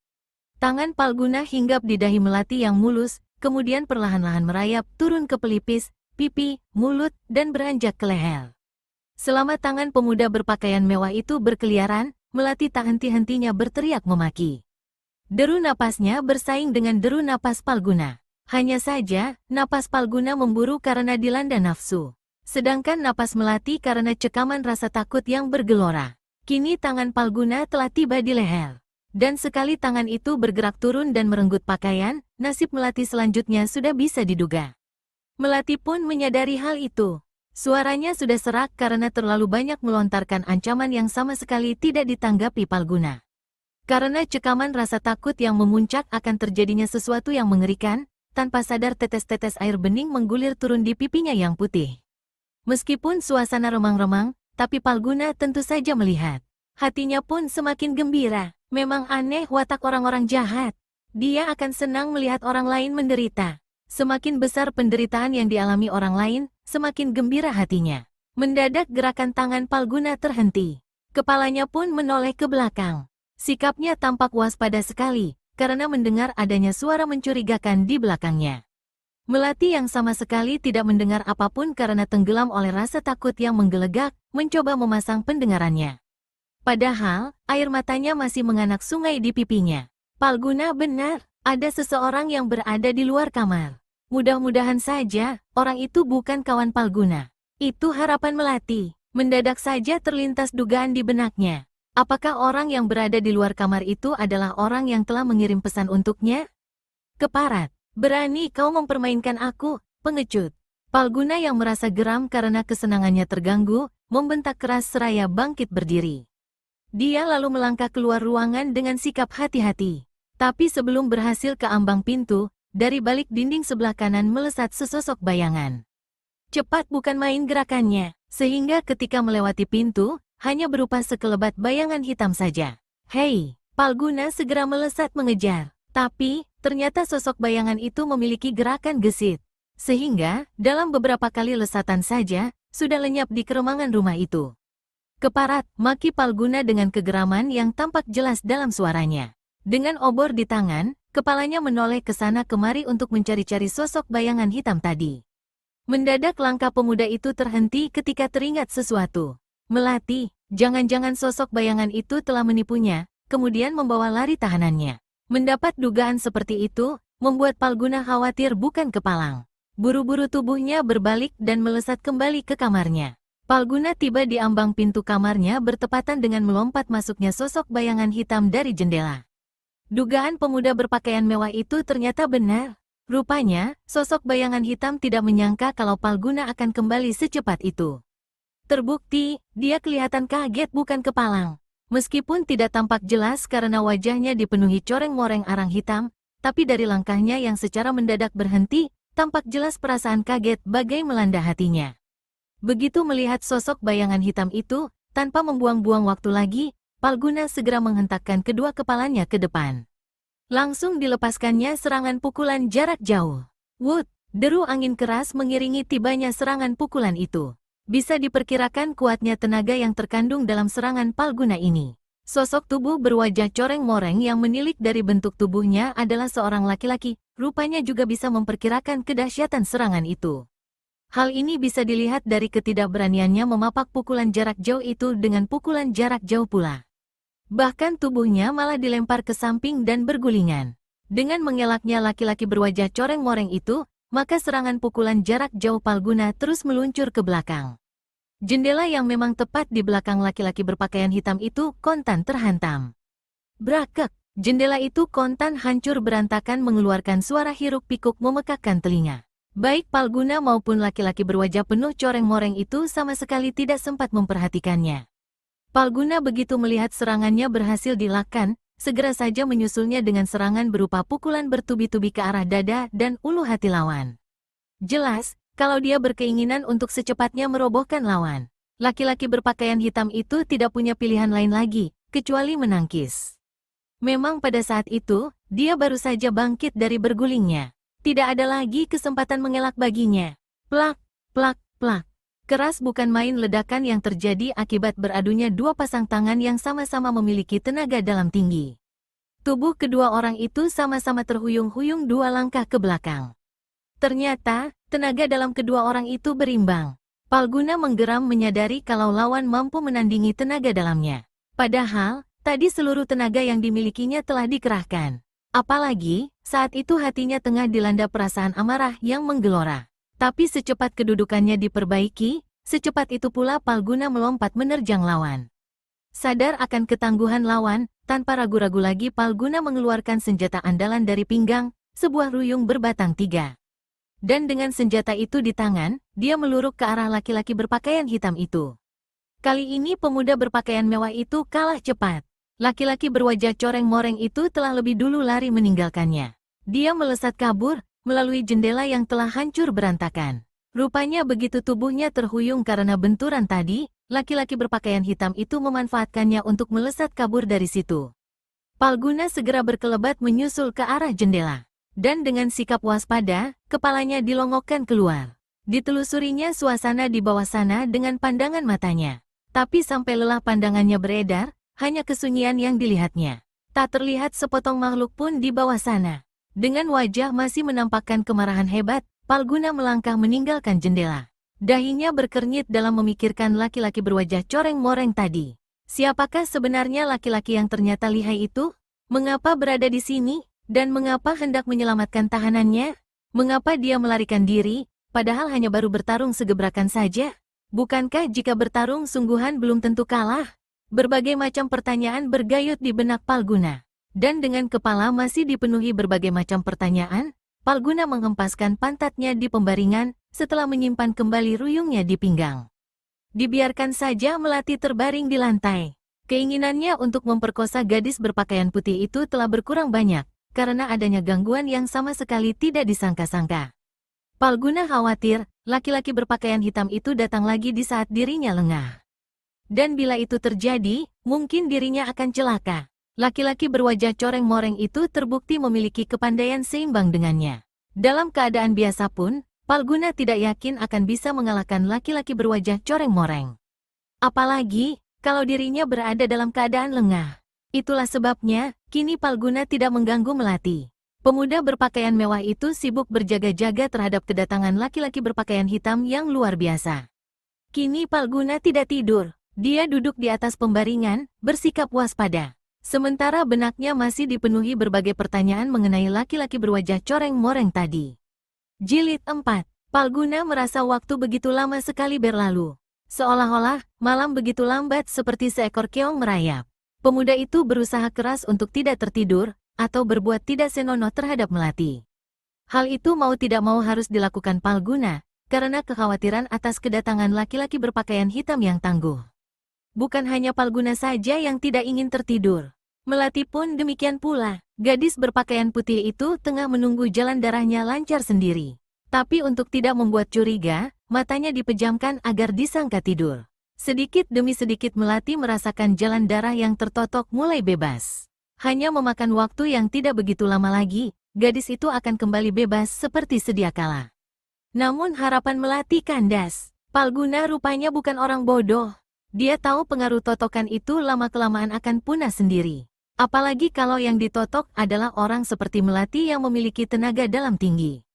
Tangan Palguna hinggap di dahi Melati yang mulus, kemudian perlahan-lahan merayap turun ke pelipis, pipi, mulut, dan beranjak ke leher. Selama tangan pemuda berpakaian mewah itu berkeliaran, Melati tak henti-hentinya berteriak memaki. Deru napasnya bersaing dengan deru napas Palguna. Hanya saja, napas Palguna memburu karena dilanda nafsu. Sedangkan napas Melati karena cekaman rasa takut yang bergelora. Kini tangan Palguna telah tiba di leher. Dan sekali tangan itu bergerak turun dan merenggut pakaian, nasib Melati selanjutnya sudah bisa diduga. Melati pun menyadari hal itu. Suaranya sudah serak karena terlalu banyak melontarkan ancaman yang sama sekali tidak ditanggapi Palguna. Karena cekaman rasa takut yang memuncak akan terjadinya sesuatu yang mengerikan, tanpa sadar tetes-tetes air bening menggulir turun di pipinya yang putih. Meskipun suasana remang-remang, tapi Palguna tentu saja melihat. Hatinya pun semakin gembira. Memang aneh watak orang-orang jahat. Dia akan senang melihat orang lain menderita. Semakin besar penderitaan yang dialami orang lain, semakin gembira hatinya. Mendadak gerakan tangan Palguna terhenti. Kepalanya pun menoleh ke belakang. Sikapnya tampak waspada sekali, karena mendengar adanya suara mencurigakan di belakangnya. Melati yang sama sekali tidak mendengar apapun karena tenggelam oleh rasa takut yang menggelegak, mencoba memasang pendengarannya. Padahal, air matanya masih menganak sungai di pipinya. Palguna benar, ada seseorang yang berada di luar kamar. Mudah-mudahan saja, orang itu bukan kawan Palguna. Itu harapan Melati. Mendadak saja terlintas dugaan di benaknya. Apakah orang yang berada di luar kamar itu adalah orang yang telah mengirim pesan untuknya? Keparat, berani kau mempermainkan aku, pengecut. Palguna yang merasa geram karena kesenangannya terganggu, membentak keras seraya bangkit berdiri. Dia lalu melangkah keluar ruangan dengan sikap hati-hati. Tapi sebelum berhasil ke ambang pintu, dari balik dinding sebelah kanan melesat sesosok bayangan. Cepat bukan main gerakannya, sehingga ketika melewati pintu, hanya berupa sekelebat bayangan hitam saja. Hei, Palguna segera melesat mengejar. Tapi, ternyata sosok bayangan itu memiliki gerakan gesit. Sehingga, dalam beberapa kali lesatan saja, sudah lenyap di keremangan rumah itu. Keparat, maki Palguna dengan kegeraman yang tampak jelas dalam suaranya. Dengan obor di tangan, kepalanya menoleh ke sana kemari untuk mencari-cari sosok bayangan hitam tadi. Mendadak langkah pemuda itu terhenti ketika teringat sesuatu. Melati, jangan-jangan sosok bayangan itu telah menipunya, kemudian membawa lari tahanannya. Mendapat dugaan seperti itu, membuat Palguna khawatir bukan kepalang. Buru-buru tubuhnya berbalik dan melesat kembali ke kamarnya. Palguna tiba di ambang pintu kamarnya bertepatan dengan melompat masuknya sosok bayangan hitam dari jendela. Dugaan pemuda berpakaian mewah itu ternyata benar. Rupanya, sosok bayangan hitam tidak menyangka kalau Palguna akan kembali secepat itu. Terbukti, dia kelihatan kaget bukan kepalang. Meskipun tidak tampak jelas karena wajahnya dipenuhi coreng-moreng arang hitam, tapi dari langkahnya yang secara mendadak berhenti, tampak jelas perasaan kaget bagai melanda hatinya. Begitu melihat sosok bayangan hitam itu, tanpa membuang-buang waktu lagi, Palguna segera menghentakkan kedua kepalanya ke depan. Langsung dilepaskannya serangan pukulan jarak jauh. Wut, deru angin keras mengiringi tibanya serangan pukulan itu. Bisa diperkirakan kuatnya tenaga yang terkandung dalam serangan Palguna ini. Sosok tubuh berwajah coreng-moreng yang menilik dari bentuk tubuhnya adalah seorang laki-laki, rupanya juga bisa memperkirakan kedahsyatan serangan itu. Hal ini bisa dilihat dari ketidakberaniannya memapak pukulan jarak jauh itu dengan pukulan jarak jauh pula. Bahkan tubuhnya malah dilempar ke samping dan bergulingan. Dengan mengelaknya laki-laki berwajah coreng-moreng itu, maka serangan pukulan jarak jauh Palguna terus meluncur ke belakang. Jendela yang memang tepat di belakang laki-laki berpakaian hitam itu kontan terhantam. Brakek, jendela itu kontan hancur berantakan mengeluarkan suara hiruk-pikuk memekakkan telinga. Baik Palguna maupun laki-laki berwajah penuh coreng-moreng itu sama sekali tidak sempat memperhatikannya. Palguna begitu melihat serangannya berhasil dilakukan, segera saja menyusulnya dengan serangan berupa pukulan bertubi-tubi ke arah dada dan ulu hati lawan. Jelas, kalau dia berkeinginan untuk secepatnya merobohkan lawan. Laki-laki berpakaian hitam itu tidak punya pilihan lain lagi, kecuali menangkis. Memang pada saat itu, dia baru saja bangkit dari bergulingnya. Tidak ada lagi kesempatan mengelak baginya. Plak, plak, plak. Keras bukan main ledakan yang terjadi akibat beradunya dua pasang tangan yang sama-sama memiliki tenaga dalam tinggi. Tubuh kedua orang itu sama-sama terhuyung-huyung dua langkah ke belakang. Ternyata, tenaga dalam kedua orang itu berimbang. Palguna menggeram menyadari kalau lawan mampu menandingi tenaga dalamnya. Padahal, tadi seluruh tenaga yang dimilikinya telah dikerahkan. Apalagi, saat itu hatinya tengah dilanda perasaan amarah yang menggelora. Tapi secepat kedudukannya diperbaiki, secepat itu pula Palguna melompat menerjang lawan. Sadar akan ketangguhan lawan, tanpa ragu-ragu lagi Palguna mengeluarkan senjata andalan dari pinggang, sebuah ruyung berbatang tiga. Dan dengan senjata itu di tangan, dia meluruk ke arah laki-laki berpakaian hitam itu. Kali ini pemuda berpakaian mewah itu kalah cepat. Laki-laki berwajah coreng-moreng itu telah lebih dulu lari meninggalkannya. Dia melesat kabur, melalui jendela yang telah hancur berantakan. Rupanya begitu tubuhnya terhuyung karena benturan tadi, laki-laki berpakaian hitam itu memanfaatkannya untuk melesat kabur dari situ. Palguna segera berkelebat menyusul ke arah jendela. Dan dengan sikap waspada, kepalanya dilongokkan keluar. Ditelusurinya suasana di bawah sana dengan pandangan matanya. Tapi sampai lelah pandangannya beredar, hanya kesunyian yang dilihatnya. Tak terlihat sepotong makhluk pun di bawah sana. Dengan wajah masih menampakkan kemarahan hebat, Palguna melangkah meninggalkan jendela. Dahinya berkernyit dalam memikirkan laki-laki berwajah coreng-moreng tadi. Siapakah sebenarnya laki-laki yang ternyata lihai itu? Mengapa berada di sini? Dan mengapa hendak menyelamatkan tahanannya? Mengapa dia melarikan diri, padahal hanya baru bertarung segebrakan saja? Bukankah jika bertarung sungguhan belum tentu kalah? Berbagai macam pertanyaan bergayut di benak Palguna. Dan dengan kepala masih dipenuhi berbagai macam pertanyaan, Palguna menghempaskan pantatnya di pembaringan setelah menyimpan kembali ruyungnya di pinggang. Dibiarkan saja Melati terbaring di lantai. Keinginannya untuk memperkosa gadis berpakaian putih itu telah berkurang banyak, karena adanya gangguan yang sama sekali tidak disangka-sangka. Palguna khawatir, laki-laki berpakaian hitam itu datang lagi di saat dirinya lengah. Dan bila itu terjadi, mungkin dirinya akan celaka. Laki-laki berwajah coreng-moreng itu terbukti memiliki kepandaian seimbang dengannya. Dalam keadaan biasa pun, Palguna tidak yakin akan bisa mengalahkan laki-laki berwajah coreng-moreng. Apalagi, kalau dirinya berada dalam keadaan lengah. Itulah sebabnya, kini Palguna tidak mengganggu Melati. Pemuda berpakaian mewah itu sibuk berjaga-jaga terhadap kedatangan laki-laki berpakaian hitam yang luar biasa. Kini Palguna tidak tidur. Dia duduk di atas pembaringan, bersikap waspada. Sementara benaknya masih dipenuhi berbagai pertanyaan mengenai laki-laki berwajah coreng-moreng tadi. Jilid 4. Palguna merasa waktu begitu lama sekali berlalu. Seolah-olah, malam begitu lambat seperti seekor keong merayap. Pemuda itu berusaha keras untuk tidak tertidur, atau berbuat tidak senonoh terhadap Melati. Hal itu mau tidak mau harus dilakukan Palguna, karena kekhawatiran atas kedatangan laki-laki berpakaian hitam yang tangguh. Bukan hanya Palguna saja yang tidak ingin tertidur. Melati pun demikian pula. Gadis berpakaian putih itu tengah menunggu jalan darahnya lancar sendiri. Tapi untuk tidak membuat curiga, matanya dipejamkan agar disangka tidur. Sedikit demi sedikit Melati merasakan jalan darah yang tertotok mulai bebas. Hanya memakan waktu yang tidak begitu lama lagi, gadis itu akan kembali bebas seperti sedia kala. Namun harapan Melati kandas. Palguna rupanya bukan orang bodoh. Dia tahu pengaruh totokan itu lama-kelamaan akan punah sendiri. Apalagi kalau yang ditotok adalah orang seperti Melati yang memiliki tenaga dalam tinggi.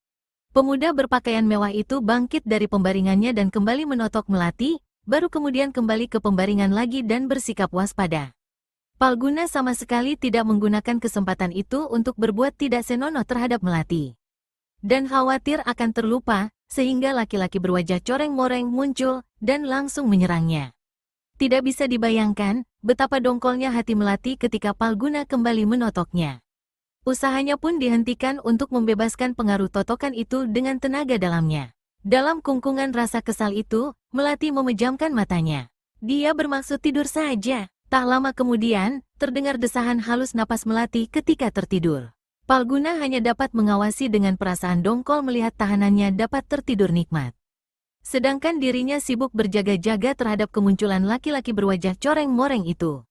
Pemuda berpakaian mewah itu bangkit dari pembaringannya dan kembali menotok Melati, baru kemudian kembali ke pembaringan lagi dan bersikap waspada. Palguna sama sekali tidak menggunakan kesempatan itu untuk berbuat tidak senonoh terhadap Melati. Dan khawatir akan terlupa, sehingga laki-laki berwajah coreng-moreng muncul dan langsung menyerangnya. Tidak bisa dibayangkan betapa dongkolnya hati Melati ketika Palguna kembali menotoknya. Usahanya pun dihentikan untuk membebaskan pengaruh totokan itu dengan tenaga dalamnya. Dalam kungkungan rasa kesal itu, Melati memejamkan matanya. Dia bermaksud tidur saja. Tak lama kemudian, terdengar desahan halus napas Melati ketika tertidur. Palguna hanya dapat mengawasi dengan perasaan dongkol melihat tahanannya dapat tertidur nikmat. Sedangkan dirinya sibuk berjaga-jaga terhadap kemunculan laki-laki berwajah coreng-moreng itu.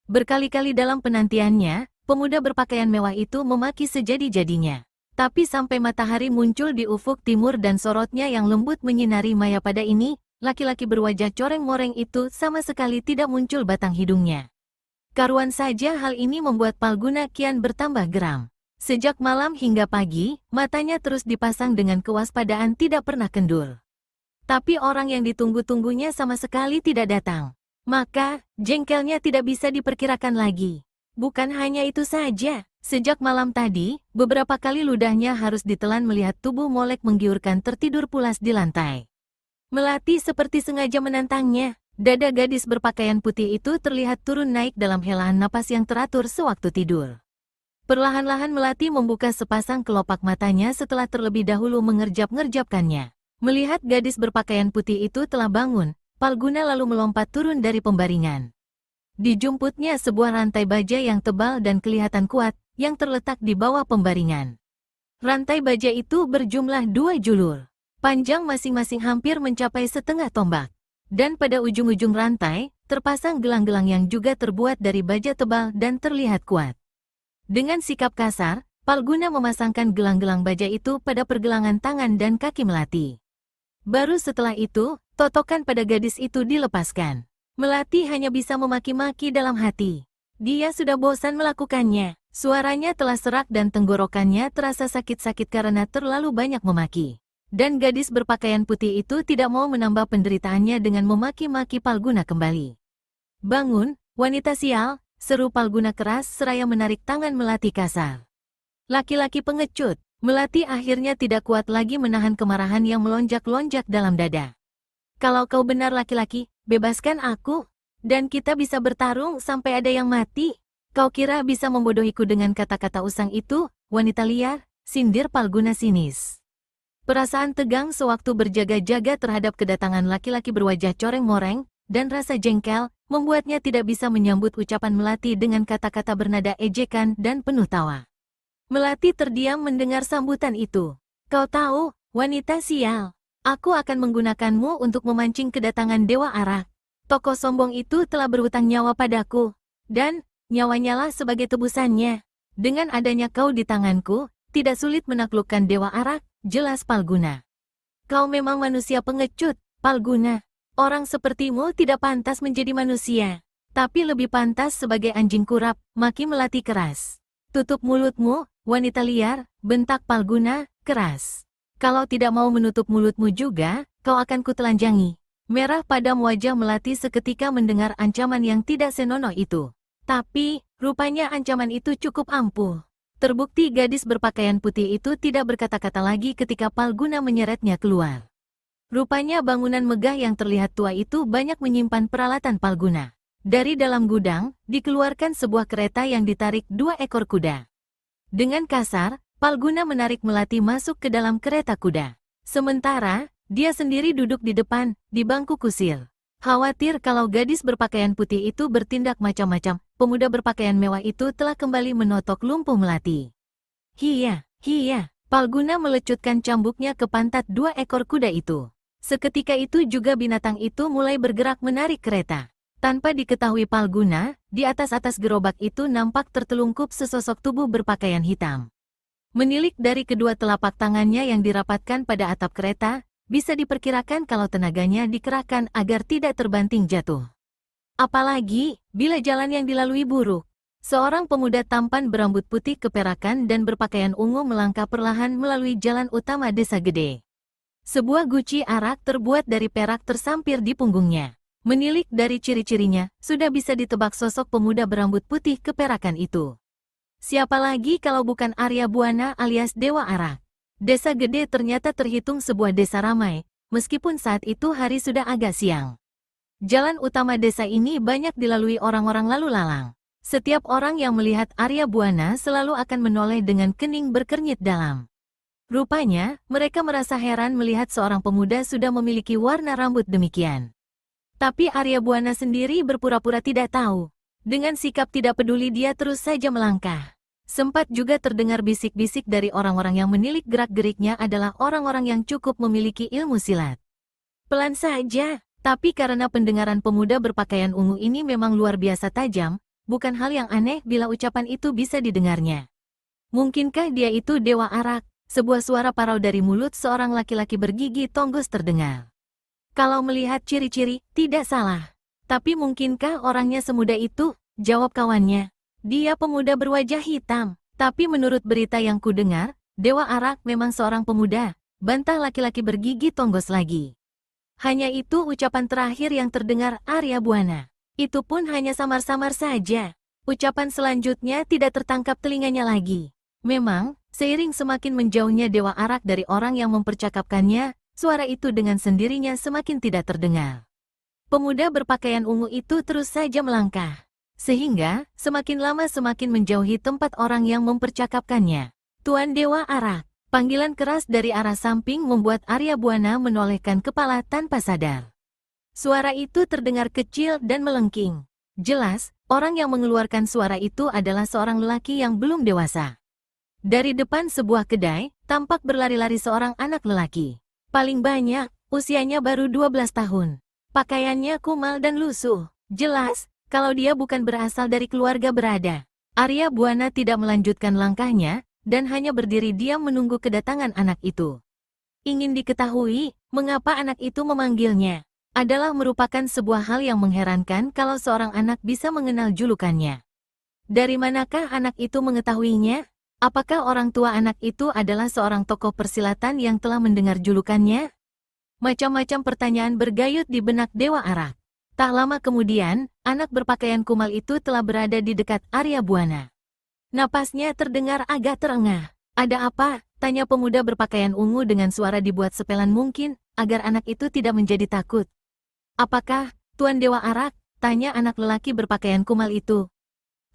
Berkali-kali dalam penantiannya, pemuda berpakaian mewah itu memaki sejadi-jadinya. Tapi sampai matahari muncul di ufuk timur dan sorotnya yang lembut menyinari Mayapada ini, laki-laki berwajah coreng-moreng itu sama sekali tidak muncul batang hidungnya. Karuan saja hal ini membuat Palguna kian bertambah geram. Sejak malam hingga pagi, matanya terus dipasang dengan kewaspadaan tidak pernah kendur. Tapi orang yang ditunggu-tunggunya sama sekali tidak datang. Maka, jengkelnya tidak bisa diperkirakan lagi. Bukan hanya itu saja, sejak malam tadi, beberapa kali ludahnya harus ditelan melihat tubuh Molek menggiurkan tertidur pulas di lantai. Melati seperti sengaja menantangnya. Dada gadis berpakaian putih itu terlihat turun naik dalam helaan napas yang teratur sewaktu tidur. Perlahan-lahan Melati membuka sepasang kelopak matanya setelah terlebih dahulu mengerjap-ngerjapkannya. Melihat gadis berpakaian putih itu telah bangun, Palguna lalu melompat turun dari pembaringan. Dijumputnya sebuah rantai baja yang tebal dan kelihatan kuat, yang terletak di bawah pembaringan. Rantai baja itu berjumlah 2 julur. Panjang masing-masing hampir mencapai setengah tombak. Dan pada ujung-ujung rantai, terpasang gelang-gelang yang juga terbuat dari baja tebal dan terlihat kuat. Dengan sikap kasar, Palguna memasangkan gelang-gelang baja itu pada pergelangan tangan dan kaki Melati. Baru setelah itu, totokan pada gadis itu dilepaskan. Melati hanya bisa memaki-maki dalam hati. Dia sudah bosan melakukannya. Suaranya telah serak dan tenggorokannya terasa sakit-sakit karena terlalu banyak memaki. Dan gadis berpakaian putih itu tidak mau menambah penderitaannya dengan memaki-maki Palguna kembali. "Bangun, wanita sial!" seru Palguna keras seraya menarik tangan Melati kasar. Laki-laki pengecut, Melati akhirnya tidak kuat lagi menahan kemarahan yang melonjak-lonjak dalam dada. "Kalau kau benar laki-laki, bebaskan aku, dan kita bisa bertarung sampai ada yang mati. Kau kira bisa membodohiku dengan kata-kata usang itu, wanita liar?" sindir Palguna sinis. Perasaan tegang sewaktu berjaga-jaga terhadap kedatangan laki-laki berwajah coreng-moreng, dan rasa jengkel, membuatnya tidak bisa menyambut ucapan Melati dengan kata-kata bernada ejekan dan penuh tawa. Melati terdiam mendengar sambutan itu. "Kau tahu, wanita sial, aku akan menggunakanmu untuk memancing kedatangan Dewa Arak. Tokoh sombong itu telah berhutang nyawa padaku, dan nyawanya lah sebagai tebusannya. Dengan adanya kau di tanganku, tidak sulit menaklukkan Dewa Arak," jelas Palguna. "Kau memang manusia pengecut, Palguna. Orang sepertimu tidak pantas menjadi manusia, tapi lebih pantas sebagai anjing kurap," maki Melati keras. "Tutup mulutmu, wanita liar," bentak Palguna, keras. "Kalau tidak mau menutup mulutmu juga, kau akan kutelanjangi." Merah padam wajah Melati seketika mendengar ancaman yang tidak senonoh itu. Tapi, rupanya ancaman itu cukup ampuh. Terbukti gadis berpakaian putih itu tidak berkata-kata lagi ketika Palguna menyeretnya keluar. Rupanya bangunan megah yang terlihat tua itu banyak menyimpan peralatan Palguna. Dari dalam gudang, dikeluarkan sebuah kereta yang ditarik 2 ekor kuda. Dengan kasar, Palguna menarik Melati masuk ke dalam kereta kuda. Sementara, dia sendiri duduk di depan, di bangku kusil. Khawatir kalau gadis berpakaian putih itu bertindak macam-macam, pemuda berpakaian mewah itu telah kembali menotok lumpuh Melati. "Hiya, hiya!" Palguna melecutkan cambuknya ke pantat 2 ekor kuda itu. Seketika itu juga binatang itu mulai bergerak menarik kereta. Tanpa diketahui Palguna, di atas gerobak itu nampak tertelungkup sesosok tubuh berpakaian hitam. Menilik dari kedua telapak tangannya yang dirapatkan pada atap kereta, bisa diperkirakan kalau tenaganya dikerahkan agar tidak terbanting jatuh. Apalagi, bila jalan yang dilalui buruk. Seorang pemuda tampan berambut putih keperakan dan berpakaian ungu melangkah perlahan melalui jalan utama desa gede. Sebuah guci arak terbuat dari perak tersampir di punggungnya. Menilik dari ciri-cirinya, sudah bisa ditebak sosok pemuda berambut putih keperakan itu. Siapa lagi kalau bukan Arya Buana alias Dewa Arak. Desa Gede ternyata terhitung sebuah desa ramai, meskipun saat itu hari sudah agak siang. Jalan utama desa ini banyak dilalui orang-orang lalu lalang. Setiap orang yang melihat Arya Buana selalu akan menoleh dengan kening berkernyit dalam. Rupanya, mereka merasa heran melihat seorang pemuda sudah memiliki warna rambut demikian. Tapi Arya Buana sendiri berpura-pura tidak tahu. Dengan sikap tidak peduli dia terus saja melangkah. Sempat juga terdengar bisik-bisik dari orang-orang yang menilik gerak-geriknya adalah orang-orang yang cukup memiliki ilmu silat. Pelan saja, tapi karena pendengaran pemuda berpakaian ungu ini memang luar biasa tajam, bukan hal yang aneh bila ucapan itu bisa didengarnya. Mungkinkah dia itu Dewa Arak? Sebuah suara parau dari mulut seorang laki-laki bergigi tonggos terdengar. Kalau melihat ciri-ciri, tidak salah. Tapi mungkinkah orangnya semudah itu? Jawab kawannya. Dia pemuda berwajah hitam, tapi menurut berita yang kudengar, Dewa Arak memang seorang pemuda, bantah laki-laki bergigi tonggos lagi. Hanya itu ucapan terakhir yang terdengar Arya Buana. Itu pun hanya samar-samar saja. Ucapan selanjutnya tidak tertangkap telinganya lagi. Memang, seiring semakin menjauhnya Dewa Arak dari orang yang mempercakapkannya, suara itu dengan sendirinya semakin tidak terdengar. Pemuda berpakaian ungu itu terus saja melangkah. sehingga semakin lama semakin menjauhi tempat orang yang mempercakapkannya. Tuan Dewa Arak, panggilan keras dari arah samping membuat Arya Buana menolehkan kepala tanpa sadar. Suara itu terdengar kecil dan melengking. Jelas, orang yang mengeluarkan suara itu adalah seorang lelaki yang belum dewasa. Dari depan sebuah kedai, tampak berlari-lari seorang anak lelaki. Paling banyak, usianya baru 12 tahun. Pakaiannya kumal dan lusuh. Jelas, kalau dia bukan berasal dari keluarga berada. Arya Buana tidak melanjutkan langkahnya, dan hanya berdiri diam menunggu kedatangan anak itu. Ingin diketahui, mengapa anak itu memanggilnya. Adalah merupakan sebuah hal yang mengherankan kalau seorang anak bisa mengenal julukannya. Dari manakah anak itu mengetahuinya? Apakah orang tua anak itu adalah seorang tokoh persilatan yang telah mendengar julukannya? Macam-macam pertanyaan bergayut di benak Dewa Arak. Tak lama kemudian, anak berpakaian kumal itu telah berada di dekat Arya Buana. Napasnya terdengar agak terengah. Ada apa? Tanya pemuda berpakaian ungu dengan suara dibuat sepelan mungkin, agar anak itu tidak menjadi takut. Apakah, Tuan Dewa Arak? Tanya anak lelaki berpakaian kumal itu.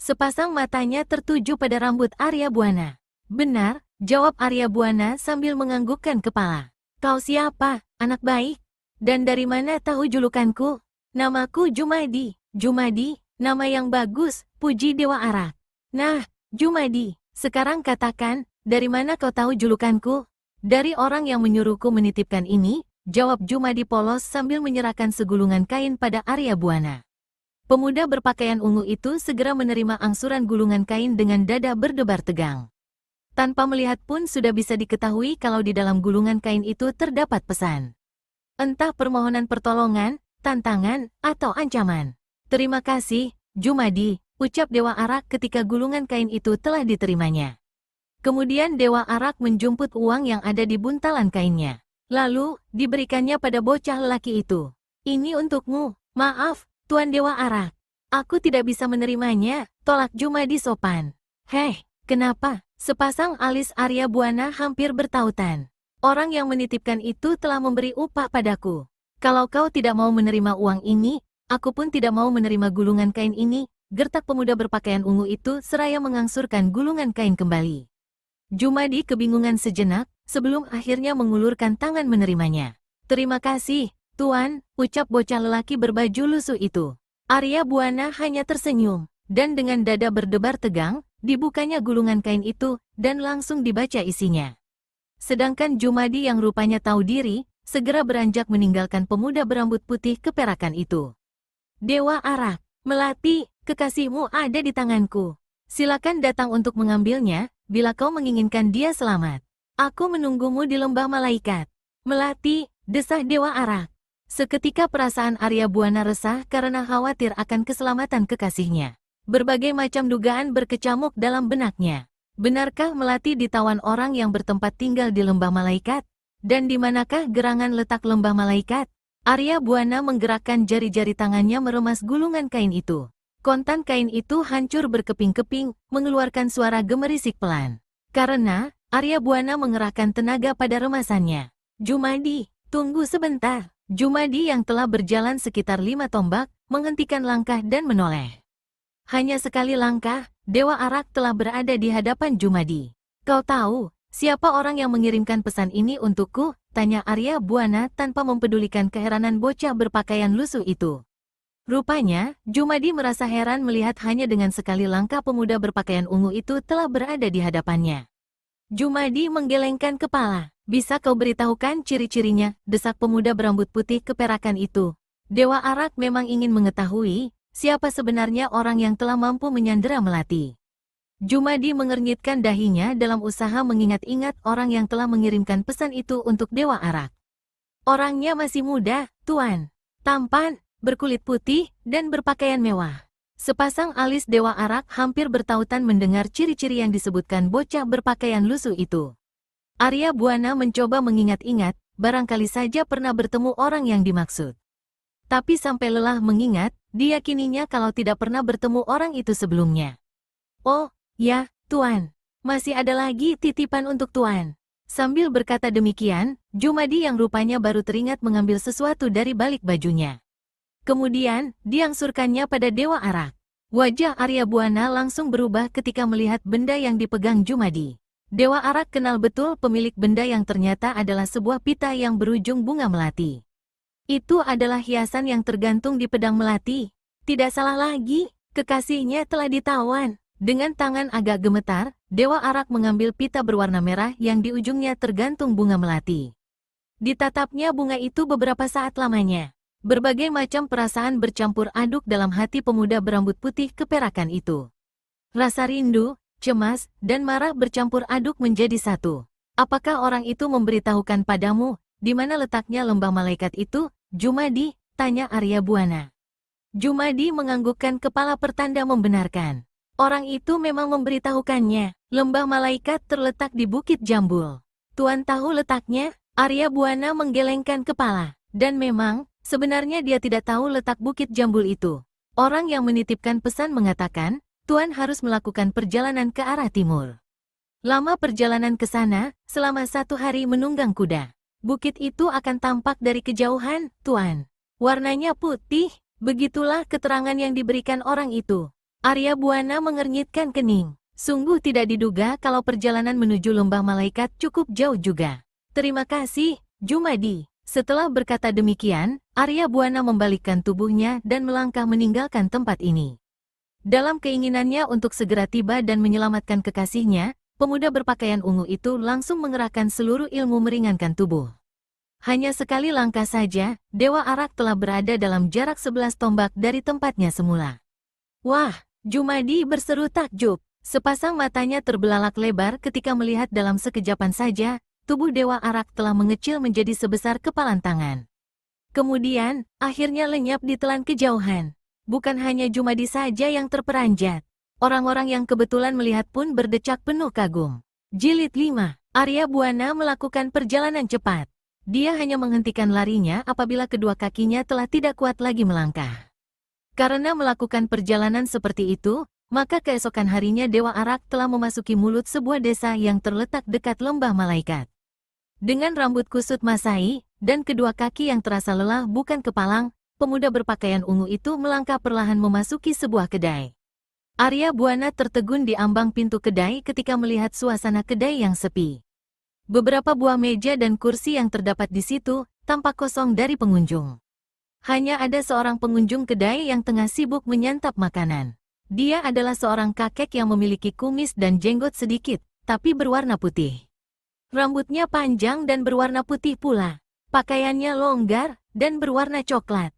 Sepasang matanya tertuju pada rambut Arya Buana. Benar, jawab Arya Buana sambil menganggukkan kepala. Kau siapa, anak baik? Dan dari mana tahu julukanku? Namaku Jumadi. Jumadi, nama yang bagus, puji Dewa Arak. Nah, Jumadi, sekarang katakan, dari mana kau tahu julukanku? Dari orang yang menyuruhku menitipkan ini, jawab Jumadi polos sambil menyerahkan segulungan kain pada Arya Buana. Pemuda berpakaian ungu itu segera menerima angsuran gulungan kain dengan dada berdebar tegang. Tanpa melihat pun sudah bisa diketahui kalau di dalam gulungan kain itu terdapat pesan. Entah permohonan pertolongan, tantangan, atau ancaman. Terima kasih, Jumadi, ucap Dewa Arak ketika gulungan kain itu telah diterimanya. Kemudian Dewa Arak menjumput uang yang ada di buntalan kainnya. Lalu, diberikannya pada bocah lelaki itu. Ini untukmu. Maaf, Tuan Dewa Arak. Aku tidak bisa menerimanya, tolak Jumadi sopan. Heh, kenapa? Sepasang alis Arya Buana hampir bertautan. Orang yang menitipkan itu telah memberi upah padaku. Kalau kau tidak mau menerima uang ini, aku pun tidak mau menerima gulungan kain ini, gertak pemuda berpakaian ungu itu seraya mengangsurkan gulungan kain kembali. Jumadi kebingungan sejenak, sebelum akhirnya mengulurkan tangan menerimanya. Terima kasih, Tuan, ucap bocah lelaki berbaju lusuh itu. Arya Buana hanya tersenyum, dan dengan dada berdebar tegang, dibukanya gulungan kain itu, dan langsung dibaca isinya. Sedangkan Jumadi yang rupanya tahu diri, segera beranjak meninggalkan pemuda berambut putih keperakan itu. Dewa Arak, Melati, kekasihmu ada di tanganku. Silakan datang untuk mengambilnya, bila kau menginginkan dia selamat. Aku menunggumu di lembah malaikat. Melati, desah Dewa Arak. Seketika perasaan Arya Buana resah karena khawatir akan keselamatan kekasihnya. Berbagai macam dugaan berkecamuk dalam benaknya. Benarkah Melati ditawan orang yang bertempat tinggal di lembah malaikat? Dan di manakah gerangan letak lembah malaikat? Arya Buana menggerakkan jari-jari tangannya meremas gulungan kain itu. Kontan kain itu hancur berkeping-keping, mengeluarkan suara gemerisik pelan. Karena, Arya Buana mengerahkan tenaga pada remasannya. Jumadi, tunggu sebentar. Jumadi yang telah berjalan sekitar 5 tombak, menghentikan langkah dan menoleh. Hanya sekali langkah, Dewa Arak telah berada di hadapan Jumadi. Kau tahu, siapa orang yang mengirimkan pesan ini untukku? Tanya Arya Buana tanpa mempedulikan keheranan bocah berpakaian lusuh itu. Rupanya, Jumadi merasa heran melihat hanya dengan sekali langkah pemuda berpakaian ungu itu telah berada di hadapannya. Jumadi menggelengkan kepala. Bisa kau beritahukan ciri-cirinya, desak pemuda berambut putih keperakan itu. Dewa Arak memang ingin mengetahui, siapa sebenarnya orang yang telah mampu menyandera Melati. Jumadi mengernyitkan dahinya dalam usaha mengingat-ingat orang yang telah mengirimkan pesan itu untuk Dewa Arak. Orangnya masih muda, Tuan. Tampan, berkulit putih, dan berpakaian mewah. Sepasang alis Dewa Arak hampir bertautan mendengar ciri-ciri yang disebutkan bocah berpakaian lusuh itu. Arya Buana mencoba mengingat-ingat, barangkali saja pernah bertemu orang yang dimaksud. Tapi sampai lelah mengingat, diyakininya kalau tidak pernah bertemu orang itu sebelumnya. Oh, ya, Tuan. Masih ada lagi titipan untuk Tuan. Sambil berkata demikian, Jumadi yang rupanya baru teringat mengambil sesuatu dari balik bajunya. Kemudian, diangsurkannya pada Dewa Arak. Wajah Arya Buana langsung berubah ketika melihat benda yang dipegang Jumadi. Dewa Arak kenal betul pemilik benda yang ternyata adalah sebuah pita yang berujung bunga melati. Itu adalah hiasan yang tergantung di pedang melati. Tidak salah lagi, kekasihnya telah ditawan. Dengan tangan agak gemetar, Dewa Arak mengambil pita berwarna merah yang di ujungnya tergantung bunga melati. Ditatapnya bunga itu beberapa saat lamanya. Berbagai macam perasaan bercampur aduk dalam hati pemuda berambut putih keperakan itu. Rasa rindu, cemas, dan marah bercampur aduk menjadi satu. Apakah orang itu memberitahukan padamu, di mana letaknya lembah malaikat itu, Jumadi? Tanya Arya Buana. Jumadi menganggukkan kepala pertanda membenarkan. Orang itu memang memberitahukannya, lembah malaikat terletak di Bukit Jambul. Tuan tahu letaknya? Arya Buana menggelengkan kepala. Dan memang, sebenarnya dia tidak tahu letak Bukit Jambul itu. Orang yang menitipkan pesan mengatakan, Tuan harus melakukan perjalanan ke arah timur. Lama perjalanan ke sana, selama 1 hari menunggang kuda. Bukit itu akan tampak dari kejauhan, Tuan. Warnanya putih, begitulah keterangan yang diberikan orang itu. Arya Buana mengernyitkan kening. Sungguh tidak diduga kalau perjalanan menuju lembah malaikat cukup jauh juga. Terima kasih, Jumadi. Setelah berkata demikian, Arya Buana membalikkan tubuhnya dan melangkah meninggalkan tempat ini. Dalam keinginannya untuk segera tiba dan menyelamatkan kekasihnya, pemuda berpakaian ungu itu langsung mengerahkan seluruh ilmu meringankan tubuh. Hanya sekali langkah saja, Dewa Arak telah berada dalam jarak 11 tombak dari tempatnya semula. Wah, Jumadi berseru takjub. Sepasang matanya terbelalak lebar ketika melihat dalam sekejapan saja, tubuh Dewa Arak telah mengecil menjadi sebesar kepalan tangan. Kemudian, akhirnya lenyap di telan kejauhan. Bukan hanya Jumadi saja yang terperanjat. Orang-orang yang kebetulan melihat pun berdecak penuh kagum. Jilid 5. Arya Buana melakukan perjalanan cepat. Dia hanya menghentikan larinya apabila kedua kakinya telah tidak kuat lagi melangkah. Karena melakukan perjalanan seperti itu, maka keesokan harinya Dewa Arak telah memasuki mulut sebuah desa yang terletak dekat lembah malaikat. Dengan rambut kusut Masai, dan kedua kaki yang terasa lelah bukan kepalang, pemuda berpakaian ungu itu melangkah perlahan memasuki sebuah kedai. Arya Buana tertegun di ambang pintu kedai ketika melihat suasana kedai yang sepi. Beberapa buah meja dan kursi yang terdapat di situ, tampak kosong dari pengunjung. Hanya ada seorang pengunjung kedai yang tengah sibuk menyantap makanan. Dia adalah seorang kakek yang memiliki kumis dan jenggot sedikit, tapi berwarna putih. Rambutnya panjang dan berwarna putih pula. Pakaiannya longgar dan berwarna coklat.